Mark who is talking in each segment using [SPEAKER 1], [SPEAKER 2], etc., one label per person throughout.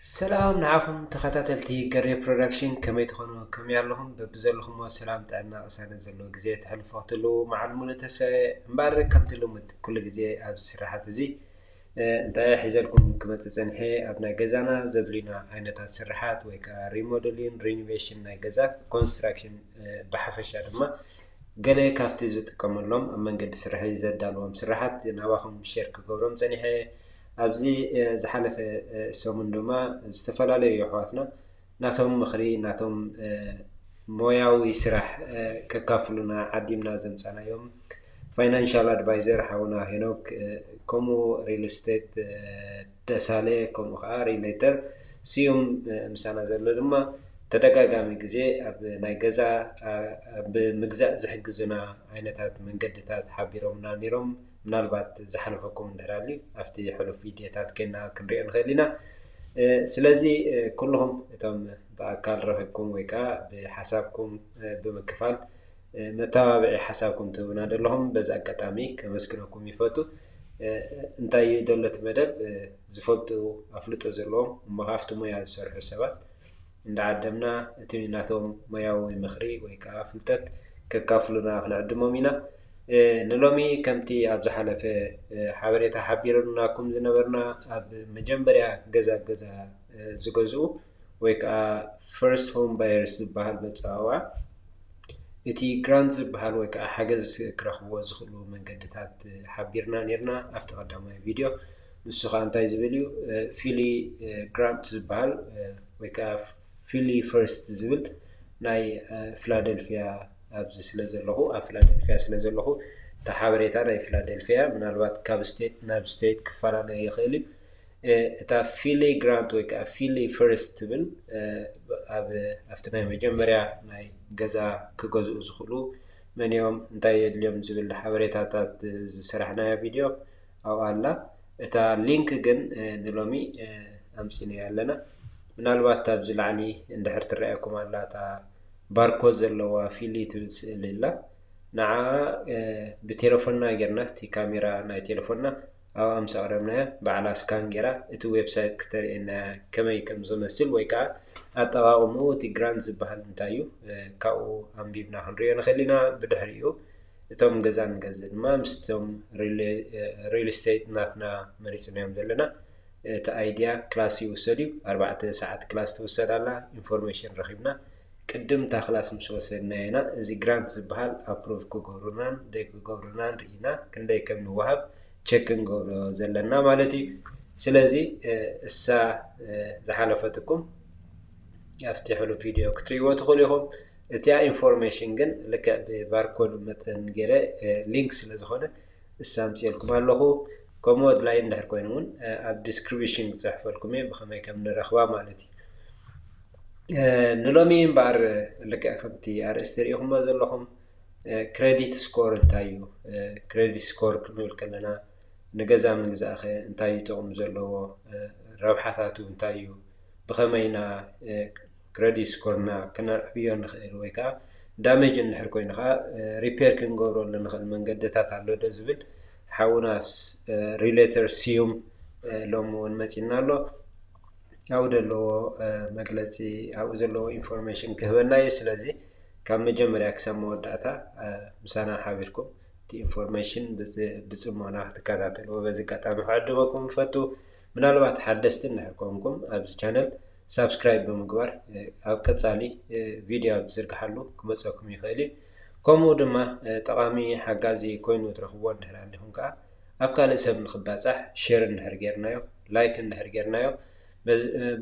[SPEAKER 1] سلام نعاكم تخاتلتي قرية برودكشن كما تكونوا كم يعلهم ببزلهم وسلام تعنا أسانا زلو جزية تحلفات له مع المنتسى مبارك كم تلومت كل جزية أبز سراحات زي انت حزلكم كما تزنحي أبنا جزانا زدلنا عينة السراحات ويكا ريموديلين رينوفيشن نا جزا كونستراكشن بحفش ما قال كافتي زت كملهم أما قد سرحي زدالهم سراحات نواهم شركة قبرهم زنحي أبزي زحلف سومن دوما استفلالي يحواتنا ناتهم مخري ناتهم موياوي سرح ككافلنا عديمنا زمسانا يوم فاينانشال ادفايزر حاونا هنوك كومو ريل استيت دسالي كومو ريليتر سيوم مسانا زلو دوما تدقاقامي جزي أب نايقزا بمجزاء زحقزنا عينتات من قدتات حابيرومنا نيروم منالبات زحلفكم نهرالي أفتي حلو فيديوهات كنا كنريئ نخلينا سلازي كلهم تم بأكال رهبكم ويكا بحسابكم بمكفال متابع حسابكم تبناد لهم بز أقاتامي كمسكنكم يفوتو انتاي دولة مدب زفلتو أفلتو زلهم ومهافتو مياه سرح السبات عندنا تميناتهم مياوي مخري ويكا فلتت ككافلنا خنعدمو مينا نلومي كمتي أبز حلفة حبريتا حبيرناكم زنبرنا أب مجنبريا جزا زغزو ويكا first home buyers بحال بتصاوع اتي grants بحال ويكا حاجز كرخبو زخلو من قدتات حبيرنا نيرنا افتقدامي فيديو نسخة انتاي زبليو فيلي grants بحال ويكا فيلي first زبل ناي فيلادلفيا أبز سلازلهو فيلادلفيا سلازلهو تحابريتا ناي فيلادلفيا من الوقت كاب ستيت ناب ستيت كفارانا يخيلي تا فيلي جرانت ويكا فيلي فيرست بل أفتنا مجمريا ناي جزا كجزء زخلو من يوم انتاي اليوم زبل حابريتا تات سرحنا فيديو أو ألا تا لينك جن نلومي أمسيني يالنا من الوقت تابز العني اندحر ترأيكم ألا تا باركوز اللي فيلي تسأل الله نعا بتلفوننا جرنا تي كاميرا ناي تلفوننا أو أمس أقربنا بعلا سكان جرا اتو ويب سايت كتير إن كما يكم زمسل ويكا أتغاومو تي جرانز بحال نتايو كاو أمبيبنا هنريا خلينا بدحريو توم جزان جزد ما مستوم ريل استيت ناتنا مريسنا يوم دلنا تا ايديا كلاس يوسديو 4 ساعات كلاس توسد على انفورميشن رخيبنا قدم تا خلاص مش وسدنا هنا زي جرانت زبحال ابروف كوغورنان ديك كوغورنان رينا كندي كم نوهب تشيكن غو زلنا مالتي سلازي السا زحلفتكم يفتحوا له فيديو كتريو تخليهم اتيا انفورميشن جن لك بباركود متن غيره لينكس لزخونه السامسيلكم الله كومود لاين ندحر كوينون اب ديسكريبشن صحفلكم بخمي كم نرخوا مالتي نلومي بار لك خمتي ارستريهم زلهم كريديت سكور انتايو كريديت سكور كنقول كلنا نجزا من زاخ انتايو تقوم زلو ربحاتاتو انتايو بخمينا كريديت سكورنا كنا بيون نخيل ويكا دامج نحر كوينخا ريبير كنغورو لنخل من قدتات على دزبل حاونا ريليتر سيوم لومون مسينا له أو دلو مجلسي أو دلو إنفورميشن كهبنا يسلزي كم مجمع أقسام وداتا مسانا حابيركم تي إنفورميشن بسمونا تكاتل وبزكاتا محدمكم فتو من الوقت حدثتنا نحكمكم أبز channel سبسكرايب بمقبر أو كتسالي فيديو بزرق حلو كمساكم يخيلي كومو دما تقامي حقازي كوينو ترخبون نحر عندهم كا أبقى لسب نخبازح شير نحر جيرنايو لايك نحر جيرنايو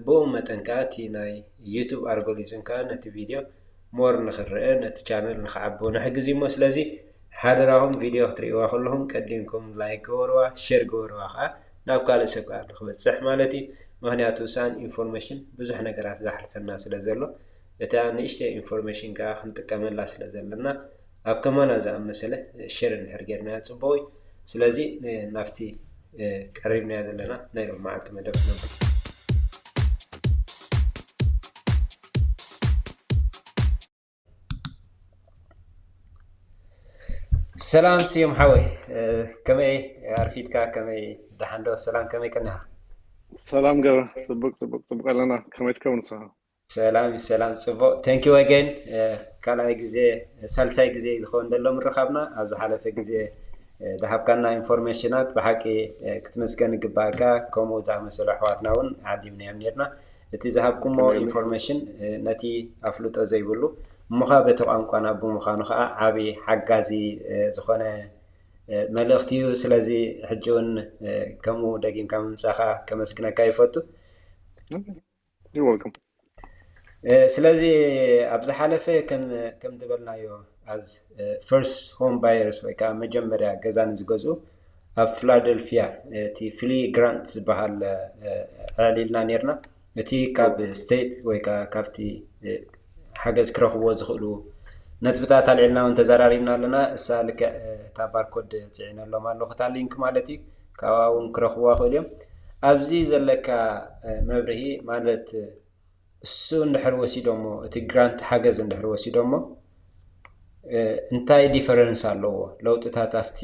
[SPEAKER 1] بو متنكاتي ناي يوتيوب أرغوليزن كان نتي فيديو مور نخرئ نتي channel نخعبو نحقزي مسلزي حادراهم فيديو اختريوا كلهم كدينكم لايك وروا شير وروا خا نابقى لسب كان نخبازح مالتي مهنياتو سان انفورميشن بزح نقرات زحلف الناس لزلو يتعني اشتي انفورميشن كا خنت كامل لاس لزلنا أب كمان هذا مسألة شير نحرجنا تصبوي سلازي نفتي قريبنا هذا لنا نيرو معك مدفنا سلام سيوم حوي كمي عرفيتك كمي دحندو سلام كمي كنها
[SPEAKER 2] سلام جرا صبق لنا كما يتكون صح.
[SPEAKER 1] ሰላም ጽቡቅ ቴንክ ዩ አገን ካልኣይ ግዜ ሳልሳይ ግዜ ዝኸውን ዘሎ ምርኻብና ኣብ ዝሓለፈ ግዜ ዝሃብካና ኢንፎርሜሽናት ብሓቂ ክትመስገን ይግባእካ ከምኡ ዝኣመሰሉ ኣሕዋትና እውን ዓዲምናዮም ነርና እቲ ዝሃብኩሞ ኢንፎርሜሽን ነቲ ኣፍልጦ ዘይብሉ እሞኻ በቲ ቋንቋና ብምዃኑ ከዓ ዓብዪ ሓጋዚ ዝኾነ መልእኽቲ እዩ ስለዚ ሕጂ እውን ከምኡ ደጊምካ ምምፃእኻ ከመስግነካ ይፈቱ
[SPEAKER 2] You're welcome.
[SPEAKER 1] ስለዚ ኣብ ዝሓለፈ ከም ዝበልናዮ as first home buyers ወይ ከዓ መጀመርያ ገዛ ንዝገዝኡ ኣብ ፊላደልፊያ እቲ ፍሊ ግራንት ዝበሃል ኣዕሊልና ነርና እቲ ካብ ስቴት ወይ ከዓ ካብቲ ሓገዝ ክረኽብዎ ዝኽእሉ ነጥብታት ኣልዒልና እውን ተዘራሪብና ኣለና እሳ ልክዕ እታ ባርኮድ ፅዒነሎም ኣለኹ እታ ሊንክ ማለት እዩ ካብኣ እውን ክረኽብዋ ክእሉ እዮም ኣብዚ ዘለካ መብርሂ ማለት እሱ እንድሕር ወሲዶሞ እቲ ግራንት ሓገዝ እንድሕር ወሲዶሞ እንታይ ዲፈረንስ ኣለዎ ለውጥታት ኣፍቲ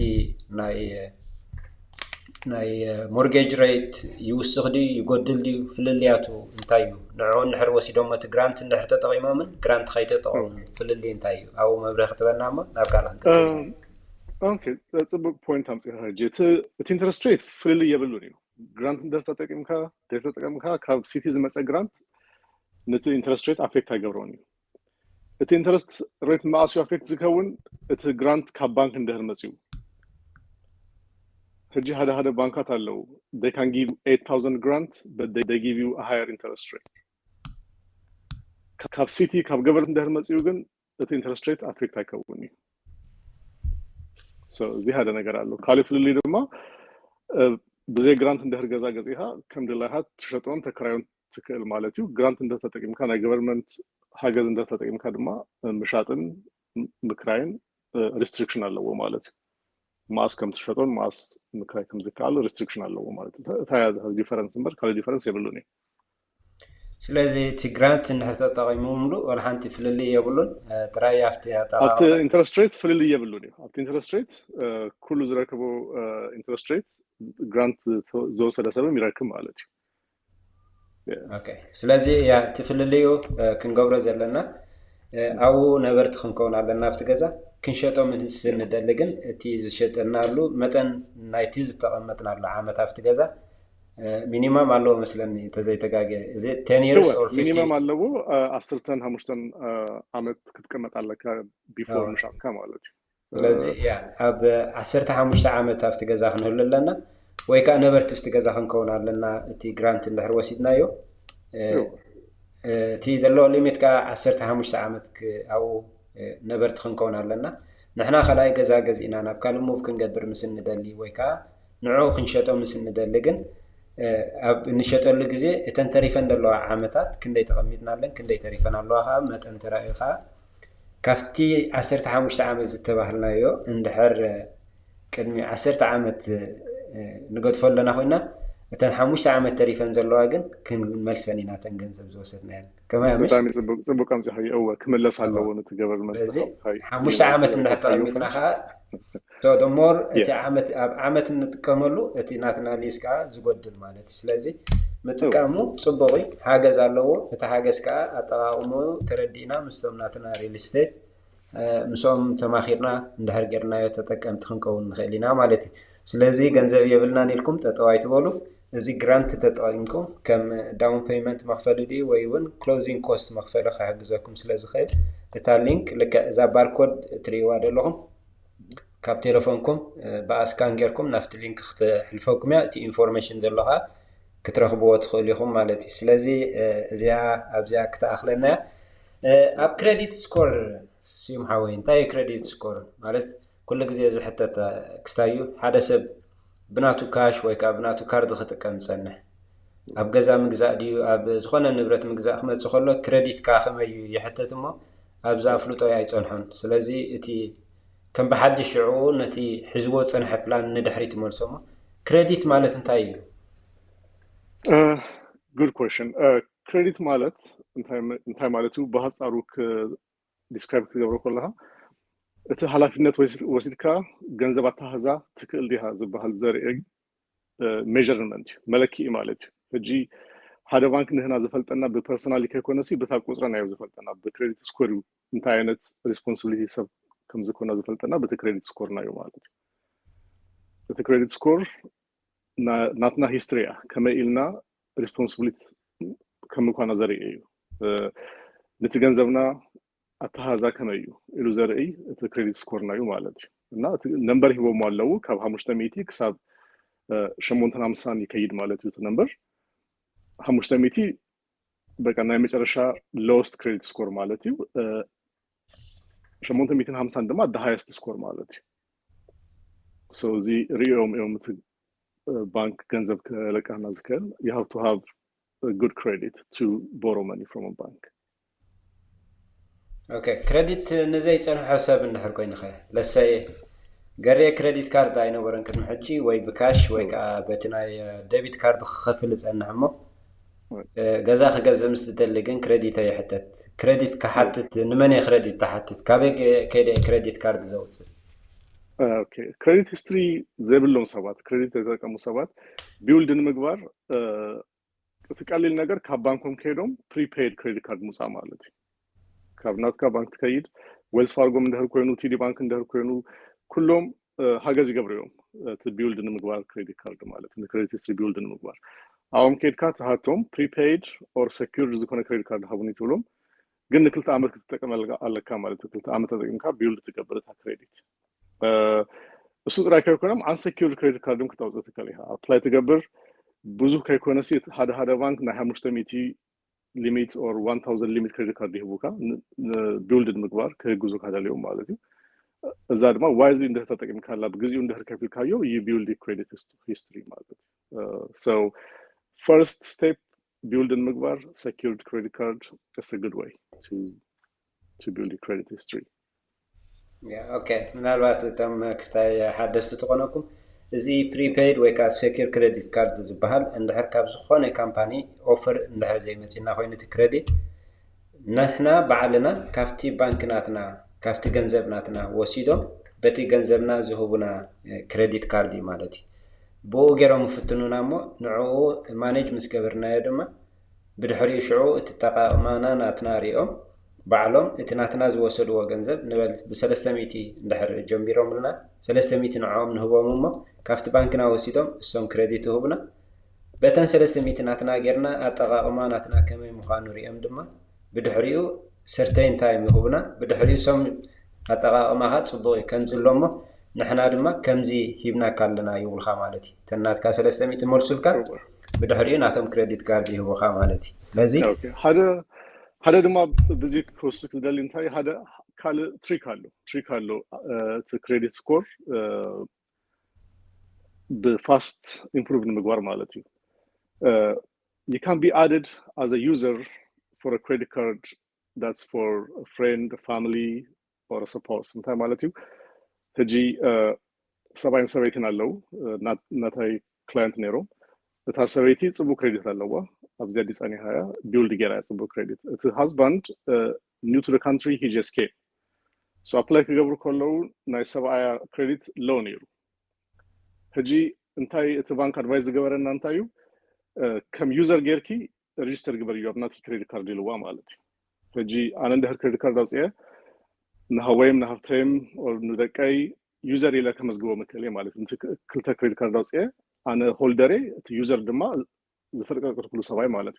[SPEAKER 1] ናይ ሞርጌጅ ሬት ይውስኽ ድዩ ይጎድል ድዩ ፍልልያቱ እንታይ እዩ ንዕኡ እንድሕር ወሲዶሞ እቲ ግራንት እንድሕር ተጠቒሞምን ግራንት ከይተጠቐሙ ፍልልይ እንታይ እዩ ኣብኡ መብርሂ ክትበና እሞ ናብ ካልእ ንቅፅል
[SPEAKER 2] Okay, that's a book point ኣምፂኻ ሕጂ እቲ ኢንተረስት ሬት ፍልልይ የብሉን እዩ ግራንት እንድሕር ካብ ሲቲ ዝመፀ ግራንት ነቲ ኢንተረስት ሬት ኣፌክት ኣይገብሮን እዩ እቲ ኢንተረስት ሬት ማእስዩ ኣፌክት ዝከውን እቲ ግራንት ካብ ባንክ እንድሕር መፅዩ ሕጂ ሓደ ባንካት ኣለው they can give 8,000 grant but they give you a higher interest rate ካብ ሲቲ ካብ ገቨርንመንት እንድሕር መፅዩ ግን እቲ ኢንተረስት ሬት ኣፌክት ኣይከውን እዩ so እዚ ሓደ ነገር ኣሎ ካልእ ፍልልይ ድማ ብዘይ ግራንት እንድሕር ገዛ ገዚእኻ ከም ድላይኻ ትሸጦን ተከራዮን ትክእል ማለት እዩ ግራንት እንድሕር ተጠቂምካ ናይ ገቨርንመንት ሓገዝ እንድሕር ተጠቂምካ ድማ ምሻጥን ምክራይን ሪስትሪክሽን ኣለዎ ማለት እዩ ማስ ከም ትሸጦን ማስ ምክራይ ከም ዝከኣል ሪስትሪክሽን ኣለዎ ማለት እዩ እታ ዲፈረንስ እምበር ካልእ ዲፈረንስ የብሉን እዩ
[SPEAKER 1] ስለዚ እቲ ግራንት እንድሕር ተጠቒሞምሉ ወላ ሓንቲ ፍልልይ የብሉን ጥራይ ኣብቲ
[SPEAKER 2] ኣብቲ ኢንተረስት ሬት ፍልልይ የብሉን እዩ ኣብቲ ኢንተረስት ሬት ኩሉ ዝረክቦ ኢንተረስት ሬት ግራንት ዝወሰደ ሰብም ይረክብ ማለት እዩ
[SPEAKER 1] Okay. ስለዚ ያ ትፍልልዩ ክንገብሮ ዘለና ኣብኡ ነበርቲ ክንከውን ኣለና ኣብቲ ገዛ ክንሸጦ ምስ እንደሊ ግን እቲ ዝሸጠናሉ መጠን ናይቲ ዝተቐመጥናሉ ዓመት ኣብቲ ገዛ ሚኒማም ኣለዎ መስለኒ ተዘይተጋገ እዚ 10 years or 15
[SPEAKER 2] ሚኒማም ኣለዎ 15 ዓመት ክትቀመጥ ኣለካ ቢፎር ምሻጥካ ማለት እዩ
[SPEAKER 1] ስለዚ ያ ኣብ 15 ዓመት ኣብቲ ገዛ ክንህሉ ኣለና ወይ ከዓ ነበርቲ ኣብቲ ገዛ ክንከውን ኣለና እቲ ግራንት እንድሕር ወሲድናዮ እቲ ዘለዎ ሊሚት ከዓ 15 ዓመት ኣብኡ ነበርቲ ክንከውን ኣለና ንሕና ካልኣይ ገዛ ገዚእና ናብ ካልእ ሙቭ ክንገብር ምስ እንደሊ ወይ ከዓ ንዕኡ ክንሸጦ ምስ እንደሊ ግን ኣብ እንሸጠሉ ግዜ እተን ተሪፈን ዘለዋ ዓመታት ክንደይ ተቐሚጥና ኣለን ክንደይ ተሪፈን ኣለዋ ከዓ መጠን ተራእዩ ከዓ ካብቲ 15 ዓመት ዝተባህልናዮ እንድሕር ቅድሚ 10 ዓመት ንገድፎ ኣለና ኮይና እተን 5 ዓመት ተሪፈን ዘለዋ ግን ክንመልሰን ኢና ተን ገንዘብ ዝወሰድናየን ከመይ ምሽ
[SPEAKER 2] ብጣዕሚ ፅቡቅ ከምዚ እዩ እወ ክምለስ ኣለዎ ነቲ ገቨርንመንት
[SPEAKER 1] 5 ዓመት እንድሕር ተቐሚጥና ከዓ so the more እቲ ዓመት እንጥቀመሉ እቲ ናትና ሊስ ከዓ ዝጎድል ማለት እዩ ስለዚ ምጥቃሙ ፅቡቅ እዩ ሓገዝ ኣለዎ እቲ ሓገዝ ከዓ ኣጠቃቅሙ ተረዲእና ምስቶም ናትና ሪል ስቴት ምስኦም ተማኺርና እንድሕር ጌርናዮ ተጠቀምቲ ክንከውን ንኽእል ኢና ማለት እዩ ስለዚ ገንዘብ የብልናን ኢልኩም ጠጠው ኣይትበሉ እዚ ግራንት ተጠቂምኩም ከም ዳውን ፔይመንት መክፈሊ ድዩ ወይ እውን ክሎዚንግ ኮስት መክፈሊ ክሕግዘኩም ስለዝኽእል እታ ሊንክ ልክዕ እዛ ባርኮድ እትሪእዋ ዘለኹም ካብ ቴሌፎንኩም ብኣስካን ጌርኩም ናፍቲ ሊንክ ክትሕልፈኩም እያ እቲ ኢንፎርሜሽን ዘሎ ከዓ ክትረኽብዎ ትኽእሉ ኢኹም ማለት እዩ ስለዚ እዚኣ ኣብዚኣ ክተኣኽለና ኣብ ክሬዲት ስኮር ስዩም ሓወይ እንታይ እዩ ክሬዲት ስኮር ማለት ኩሉ ግዜ ዝሕተት ክስታዩ ሓደ ሰብ ብናቱ ካሽ ወይ ከዓ ብናቱ ካርድ ክጥቀም ዝፀንሕ ኣብ ገዛ ምግዛእ ድዩ ኣብ ዝኾነ ንብረት ምግዛእ ክመፅእ ከሎ ክሬዲት ካ ከመይ ይሕተት እሞ ኣብዛ ኣፍልጦ ኣይፀንሖን ስለዚ እቲ ከም ብሓድሽ ሽዑ ነቲ ሕዝቦ ፀንሐ ፕላን ንድሕሪት መልሶሞ ክሬዲት ማለት እንታይ እዩ
[SPEAKER 2] good question ክሬዲት ማለት እንታይ ማለት እዩ ብሃፃሩ ዲስክራይብ ክገብሮ ከለካ እቲ ሓላፊነት ወሲድካ ገንዘብ ኣታሃዛ ትክእል ዲኻ ዝበሃል ዘርኢ ሜዠርመንት እዩ መለክዒ ማለት እዩ هجي هذا بانك نحن زفلتنا بpersonally كيكونسي بتاقوصرنا يو زفلتنا بكريدت سكور انت عينت responsibility سب كم زكونا زفلتنا بتكريدت سكورنا يو مالتي بتكريدت سكور ناتنا هيستوريا كما إلنا responsibility كم كنا زري ايو نتجنزبنا أتهازا كما يو إلو زري بتكريدت سكورنا يو مالتي እና ነምበር ሂቦ ማለው ካብ 500 ክሳብ 850 ይከይድ ማለት እዩ ነምበር 500 በቃ ናይ መጨረሻ ሎስት ክሬዲት ስኮር ማለት እዩ 850 ድማ the highest score ማለት እዩ so the ሪኦም bank ገንዘብ ከለቃና ዝከል you have to have a good credit to borrow money from a bank
[SPEAKER 1] okay credit نزي صنع حساب نحر كوين خا لسه قريه كريدت كارد اي نورن كن حجي وي بكاش وي كا بتناي ديبيت كارد خفل صنعمو غزا خغز مستدلغن كريدت اي حتت كريدت كحتت نمن كريدت تحتت كابي كيدي كريدت كارد زوص
[SPEAKER 2] اوكي كريدت هيستوري زبلون سبات كريدت تقامو سبات بيولدن مغبار تقلل ነገር ከባንኩም ከሄዶም ፕሪፔድ ክሬዲት ካርድ ሙሳ ማለት ካብናት ከባንክ ተከይድ ዌልስ ፋርጎም እንደህር ኮይኑ ቲዲ ባንክ እንደህር ኮይኑ ኩሎም ሀገዝ ይገብሩም ትቢውልድን ምግባር ክሬዲት ካርድ ማለት ነው ክሬዲት ሂስትሪ ቢውልድን ምግባር አሁን ከድካ ተሃቶም ፕሪፔድ ኦር ሴኩርድ ዝኮነ ክሬዲት ካርድ ሀቡኒ ትብሎም ግን ክልተ ዓመት ከተጠቀመል አለካ ማለት ነው ክልተ ዓመት ተጠቅምካ ቢውልድ ተቀበለታ ክሬዲት እሱ ጥራይ ከሆነም አንሴኩርድ ክሬዲት ካርድም ከተውጽት ከሊሃ አፕላይ ተገብር ብዙ ከኢኮኖሚ ሀደ ባንክ ና 500 ሊሚት ኦር 1000 ሊሚት ክሬዲት ካርድ ይሁካ ቢውልድን ምግባር ከጉዞ ካዳለው ማለት ነው እዛ ድማ ዋይዝሊ እንደተጠቀም ካላ በግዚው እንደህር ከፊል ካየው የቢውልድ ክሬዲት ሂስትሪ ማለት so first step build in ምግባር secured credit card that's a good way to build a credit history
[SPEAKER 1] yeah okay ምናልባት ተም ክስታይ ሓደስቱ ተቆነኩም እዚ prepaid ወይ ካ secure credit card ዝበሃል እንደህር ካብ ዝኾነ ካምፓኒ ኦፈር እንደህር ዘይመጽና ኮይነት ክሬዲት ነህና ባዓልና ካፍቲ ባንክናትና ካፍቲ ገንዘብናትና ወሲዶም በቲ ገንዘብና ዝሁቡና ክሬዲት ካርድ ማለት እዩ ቦገሮም ፍትኑናሞ ንዑ ማኔጅ መስገበርና ድማ ብድሕሪኡ ሽዑ እትጠቃማና ናትና ሪኦም ባዕሎም እትናትና ዝወሰድዎ ገንዘብ ንበል ብ300 እንደሕር ጀምቢሮምልና 300 ንዓኦም ንህቦምሞ ካፍቲ ባንክና ወሲዶም እሶም ክሬዲት ይሁቡና በተን 300 ናትና ጌርና አጠቃቅማ ናትና ከመይ ምዃኑ ሪኦም ድማ ብድሕሪኡ certain time ይሁቡና ብድሕሪኡ ሶም አጠቃቅማha ጽቡቅ ከምዝሎሞ ንሕና ድማ ከምዚ ሂብና ካለና ይውልኻ ማለት እዩ ተናትካ 300 ሞልሱልካ ብድሕሪኡ ናቶም ክሬዲት ካርድ ይሁቡኻ ማለት እዩ ስለዚ
[SPEAKER 2] هذا دما بزيت كوستك دالي انتاي هذا كال تريك አለው to credit score the fast improvement ምግባር ማለት እዩ you can be added as a user for a credit card that's for a friend a family or a spouse እንታ ማለት እዩ ህጂ ሰባይን ሰበይትን አለው ናታይ ክላይንት ኔሮ በታሰበይቲ ጽቡ ክሬዲት አለዋ ኣብዚ አዲስ አኒ 20 ቢልድ ጌራ ጽቡ ክሬዲት it's a husband new to the country he just came so apply ከገብሩ ኮለው ናይ ሰባያ ክሬዲት ሎን ይሩ ህጂ እንታይ እቲ ባንክ አድቫይስ ገበረና እንታዩ ከም ዩዘር ጌርኪ ሬጂስተር ገበር ይወብናት ክሬዲት ካርድ ይልዋ ማለት ህጂ አነ እንደ ክሬዲት ካርድ አውጽየ ናሃወይም ናሃፍተም ኦር ንደቀይ ዩዘር ይላ ከመዝግቦ መከለ ማለት ነው ክልተ ክሬዲት ካርድ አውጽየ አነ ሆልደሬ ዩዘር ድማ ዝፈልቀቀት ኩሉ ሰባይ ማለት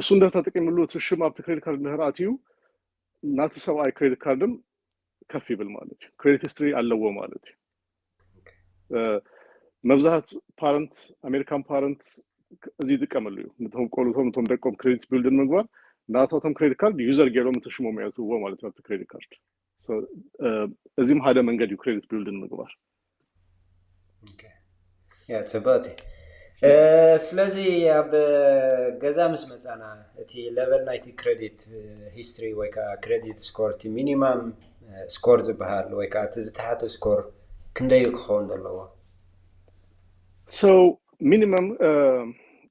[SPEAKER 2] እሱ እንደተጠቀምሉ ትሽም አፕ ክሬዲት ካርድ ለራቲው ናት ሰባይ ክሬዲት ካርድም ከፍ ይብል ማለት ክሬዲት ሂስትሪ አለው ማለት መብዛት ፓረንት አሜሪካን ፓረንት እዚ ድቀመሉ ምቶም ቆሉቶም ምቶም ደቆም ክሬዲት ቢልድን ምግባር ናታቶም ክሬዲት ካርድ ዩዘር ጌሎም ተሽሞ የሚያስው ማለት ነው ክሬዲት ካርድ so እዚህም ሀደ መንገድ ክሬዲት ቢልድን ምግባር
[SPEAKER 1] okay yeah it's about ስለዚህ አብ ገዛ መስመጻና እቲ level 90 credit history ወይ ካ credit score ቲ minimum score ዝበሃል ወይ ካ ትዝታሓተ score ክንደይ ክኸውን ኣለዎ
[SPEAKER 2] so minimum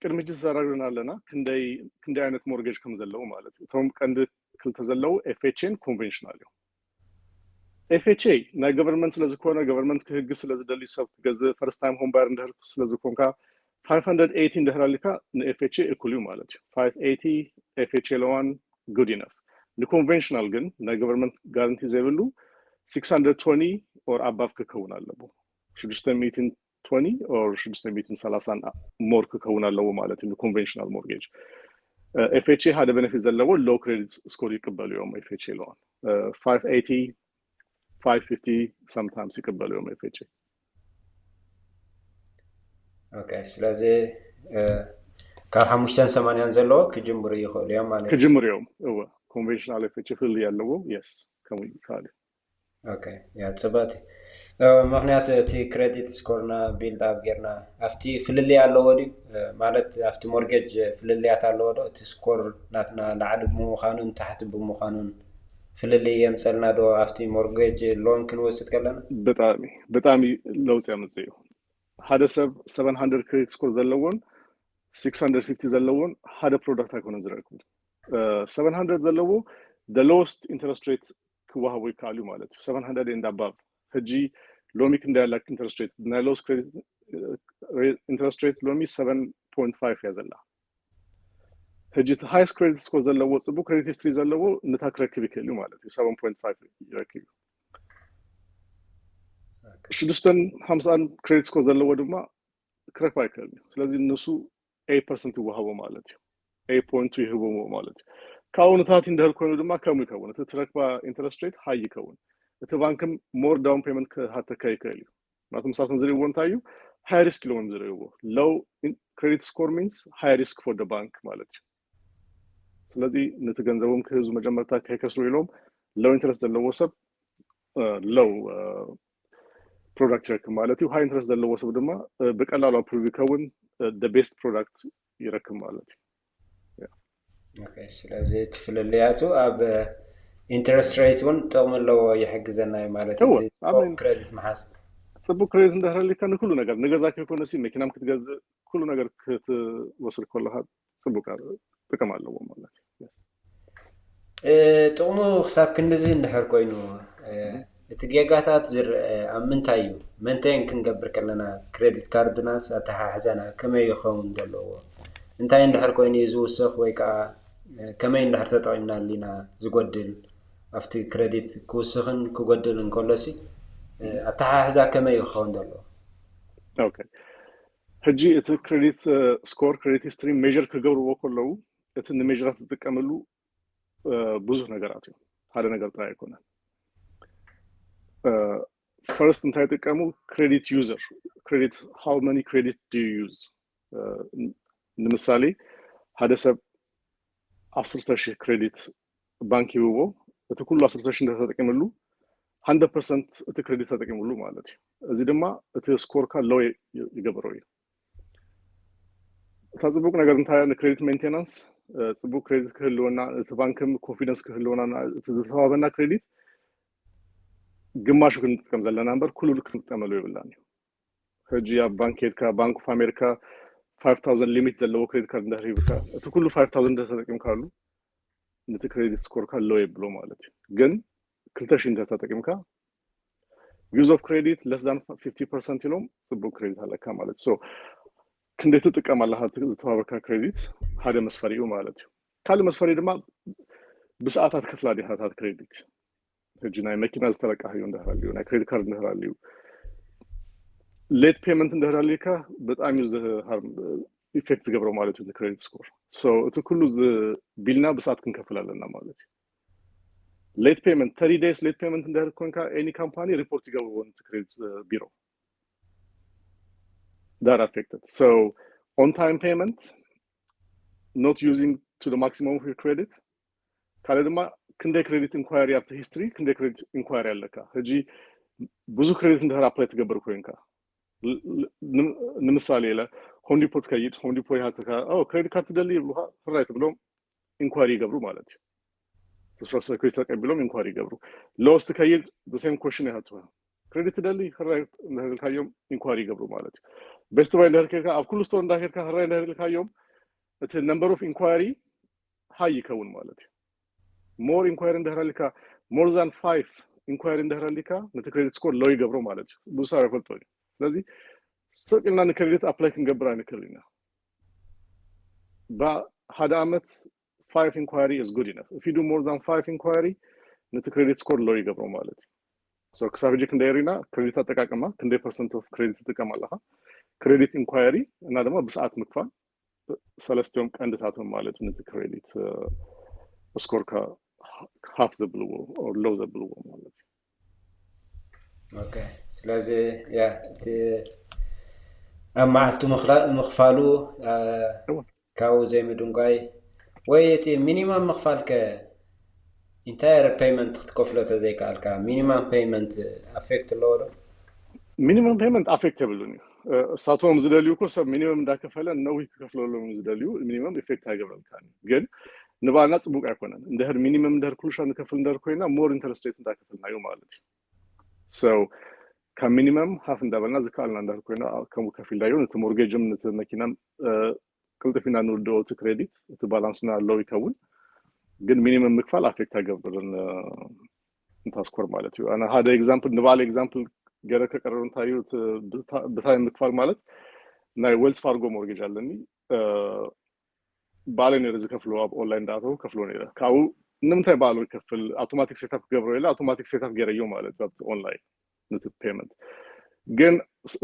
[SPEAKER 2] ቅድሚት ዘራግናለና ክንደይ አይነት ሞርጌጅ ከም ዘለው ማለት ነው ቶም ቀንድ ክልተ ዘለው FHA ኮንቬንሽናል ነው FHA ናይ ገቨርንመንት ስለዝኮነ ገቨርንመንት ክህግ ስለዝደሊ ሰብ ገዘ ፈርስት ታይም ሆም ባየር እንደህር ስለዝኮንካ 580 እንድሕር አለካ ንኤፍኤችኤ እኩል እዩ ማለት እዩ 580 ኤፍኤችኤ ለዋን good enough ንኮንቬንሽናል ግን ናይ ገቨርንመንት ጋራንቲ ዘይብሉ 620 or above ክከውን ኣለዎ 620 or 630 ሞር ክከውን ኣለዎ ማለት እዩ ንኮንቬንሽናል ሞርጌጅ FHA had a benefit ዘለዎ low credit score ይቀበሉ እዮም FHA loan 580 550 sometimes ይቀበሉ እዮም FHA
[SPEAKER 1] Okay ስለዚህ ካብ 580 ዘለዎ ክጅምሩ ይኽእሉ እዮም ማለት
[SPEAKER 2] ክጅምሩ እዮም እወ conventional FHA ፍል ያለው yes ከም ይካል
[SPEAKER 1] Okay ያ ጽባት ምክንያት እቲ ክሬዲት ስኮርና ቢልድ አፕ ጌርና አፍቲ ፍልልያ ኣለዎ ዲ ማለት አፍቲ ሞርጌጅ ፍልልያት ኣለዎ ዶ እቲ ስኮር ናትና ላዕሊ ብምዃኑን ታሕቲ ብምዃኑን ፍልልይ የምፀልና ዶ አፍቲ ሞርጌጅ ሎን ክንወስድ ከለና
[SPEAKER 2] በጣም ለውጥ ያመጽዩ ሓደ ሰብ 700 ክሬዲት ስኮር ዘለዎን 650 ዘለዎን ሓደ ፕሮዳክት አይኮነ ዝረክቡ 700 ዘለዎ the lowest interest rate ክዋሃቡ ይካሉ ማለት 700 and above ህጂ ሎሚ ክንዳያላክ ኢንትረስት ሬት ናይ ሎስ ክሬዲት ኢንትረስት ሬት ሎሚ 7.5 ያዘላ ህጂ ሃይስ ክሬዲት ስኮር ዘለዎ ጽቡ ክሬዲት ሂስትሪ ዘለዎ ንታክረክብ ይከሉ ማለት 7.5 ይረክብ ሽዱስተን 50 ክሬዲት ስኮር ዘለዎ ድማ ክረክብ አይከሉ ስለዚህ እነሱ 8% ይዋሃቡ ማለት 8.2 ይህቡ ማለት ካውንታት እንደር ኮይኑ ድማ ከም ይከውን ትረክባ ኢንትረስት ሬት ሃይ ይከውን እቲ ባንክም ሞር ዳውን ፔመንት ከሃተካይከሉ ማለትም ሳቱን ዝሪው ወንታዩ ሃይ ሪስክ ሎን ዝሪው ሎው ክሬዲት ስኮር ሚንስ ሃይ ሪስክ ፎር ደ ባንክ ማለት ስለዚህ ንተገንዘቡም ከህዙ መጀመርታ ከከስሩ ይሎም ሎው ኢንትረስት ዘለዎ ሰብ ሎው ፕሮዳክት ቸክ ማለት ሃይ ኢንትረስት ዘለዎ ሰብ ድማ በቀላሉ አፕሩቭ ይከውን the best product ይረክም ማለት
[SPEAKER 1] ኦኬ ስለዚህ ትፍልልያቱ አብ ኢንትረስት ሬት ወን ጠቅመለው ይحግዘና ማለት ነው ክሬዲት ማሐስ ጽቡ ክሬዲት እንደህረልካ ንኩሉ ነገር ንገዛከ ኮነሲ መኪናም ክትገዝ ኩሉ ነገር ክትወስድ ኮለሃ ጽቡ ጋር ጥቅም አለው ማለት ነው ጥቅሙ حساب ክንዚህ እንደህር ኮይኑ እቲ ጌጋታት ዝር አምንታዩ መንተን ክንገብር ከለና ክሬዲት ካርድናስ አተሓሕዘና ከመይ ይኸውን ደለዎ እንታይ እንደህር ኮይኑ ይዝውስኽ ወይካ ከመይ እንደህር ተጠቅምና ሊና ዝጎድል አፍቲ ክሬዲት ኩስኽን ክጎድል እንኮለሲ አተሓሕዛ ከመይ ይኸውን ደለዎ
[SPEAKER 2] ኦኬ ህጂ እቲ ክሬዲት ስኮር ክሬዲት ሂስትሪ ሜጀር ክገብርዎ ከለው እቲ ሜጀራት ዝጥቀምሉ ብዙ ነገራት እዩ ሓደ ነገር ጥራይ አይኮነ first እንታይ ተጠቀሙ ክሬዲት ዩዘር ክሬዲት how many credit do you use ለምሳሌ ሓደ ሰብ 10,000 ክሬዲት ባንክ ይውዎ እቲ ኩሉ 10,000 እንደተጠቀመሉ 100% እቲ ክሬዲት ተጠቀመሉ ማለት እዩ እዚ ድማ እቲ ስኮር ካ ሎው ይገብረው እዩ ታዝቡቅ ነገር እንታይ ነው ክሬዲት ሜንቴናንስ ጽቡ ክሬዲት ክህልውና እቲ ባንክም ኮንፊደንስ ክህልውና እቲ ተዋበና ክሬዲት ግማሹ ክንጥቀም ዘለና ነበር ኩሉ ክንጥቀመሉ ይብላኒ ህጂ ያ ባንክ ሄድካ ባንክ ኦፍ አሜሪካ 5000 ሊሚት ዘለዎ ክሬዲት ካርድ እንደህሪብካ እቲ ኩሉ 5000 እንደተጠቀም ካሉ ነቲ ክሬዲት ስኮር ካ ሎው ይብሎ ማለት ግን 2000 እንደተጠቀምካ ዩዝ ኦፍ ክሬዲት less than 50% ይሎም ጽቡ ክሬዲት አለካ ማለት ሶ ክንዴ ተጠቀማለህ ተዋበካ ክሬዲት ሓደ መስፈሪው ማለት ካለ መስፈሪ ድማ በሰዓታት ክፍላ ዲሃታት ክሬዲት ህጂናይ መኪና ዝተለቃዩ እንደሃልዩ ናይ ክሬዲት ካርድ እንደሃልዩ ሌት ፔመንት እንደሃልዩካ በጣም ዩዝ ሃርም ኢፌክት ዝገብረው ማለት ነው ክሬዲት ስኮር ሶ እቲ ኩሉ ቢልና በሰዓት ክንከፍላለና ማለት ሌት ፔመንት 30 days ሌት ፔመንት እንደሃልኩንካ any company report ይገባው ወን ክሬዲት ቢሮ that affected so on time payment not using to the maximum of your credit ካለድማ ክንደ ክሬዲት ኢንኳየሪ አፍተ ሂስትሪ ክንደ ክሬዲት ኢንኳየሪ አለካ ህጂ ብዙ ክሬዲት እንደህር አፕላይ ተገበር ኮይንካ ለምሳሌ ሆም ዲፖት ከይድ ሆም ዲፖት ያተካ ክሬዲት ካርድ ደሊ ይብሉሃ ፍራይት ብሎም ኢንኳየሪ ይገብሩ ማለት ነው ተስፋ ክሬዲት ተቀብሎም ኢንኳየሪ ይገብሩ ሎስት ከይድ the same question ያቱ ክሬዲት ደሊ ፍራይት እንደልካዮም ኢንኳየሪ ይገብሩ ማለት ነው ቤስት ባይ እንደልከካ አብኩሉ ስቶር እንዳከካ ፍራይት እንደልካዮም እቲ ነምበር ኦፍ ኢንኳየሪ ሃይ ይከውን ማለት ነው more inquiry እንደህራልካ more than 5 inquiry እንደህራልካ ነቲ ክሬዲት ስኮር ሎው ይገብሩ ማለት ነው ብዙ ሰው ያፈልጦኝ ስለዚህ سوقنا نكريت ابلاي كنقبر نكرينا با هذا عمت 5 inquiry is good enough if you do more than 5 inquiry net credit score low يقبروا مالتي so كسافجي كنديرينا كريدت تقاقما كندي percent of credit تقامالها credit inquiry እና ደግሞ በሰዓት መክፋል ሰለስቲዮም ቀንድታቱን ማለት net credit ስኮር half the blue or low the blue ማለት
[SPEAKER 1] اوكي ስለዚህ ያ አማልቱ መخفالو ካው ዘይምዱንጋይ ወይቲ ሚኒመም መخفالከ entire payment تكفلو تذيكالكا minimum payment affect لودو
[SPEAKER 2] minimum payment affectable ነው ሳቶም ዝደልዩ እኮ ሰብ ሚኒመም እንዳከፈለ ነው ይከፍለሉ ዝደልዩ ሚኒመም ኢፌክት አይገበል ካን ግን ንባና ጽቡቅ አይኮነን እንደህር ሚኒመም እንደህር ኩልሻን ከፍል እንደር ኮይና ሞር ኢንተረስት ሬት እንዳከፈል ነው ማለት so ከሚኒመም half እንዳበልና ዝካልና እንደር ኮይና ከሙ ከፊል ላይ ነው ሞርጌጅም መኪናም ቅልጥፊና ነው ዶት ክሬዲት ባላንስና ሎው ይከውን ግን ሚኒመም መክፈል አፌክት አይገበልን እንታስኮር ማለት ነው انا هذا ኤግዛምፕል ንባል ኤግዛምፕል ገረ ከቀረሩን ታዩት በታይም መክፈል ማለት ናይ ዌልስ ፋርጎ ሞርጌጅ አለኒ ባለን የረዝ ከፍሎ ኦንላይን ዳታው ከፍሎ ነው ካው ንምታይ ባሉ ከፍል አውቶማቲክ ሴትአፕ ገብሮ ይላ አውቶማቲክ ሴትአፕ ገረየው ማለት ነው ኦንላይን ነት ፔመንት ግን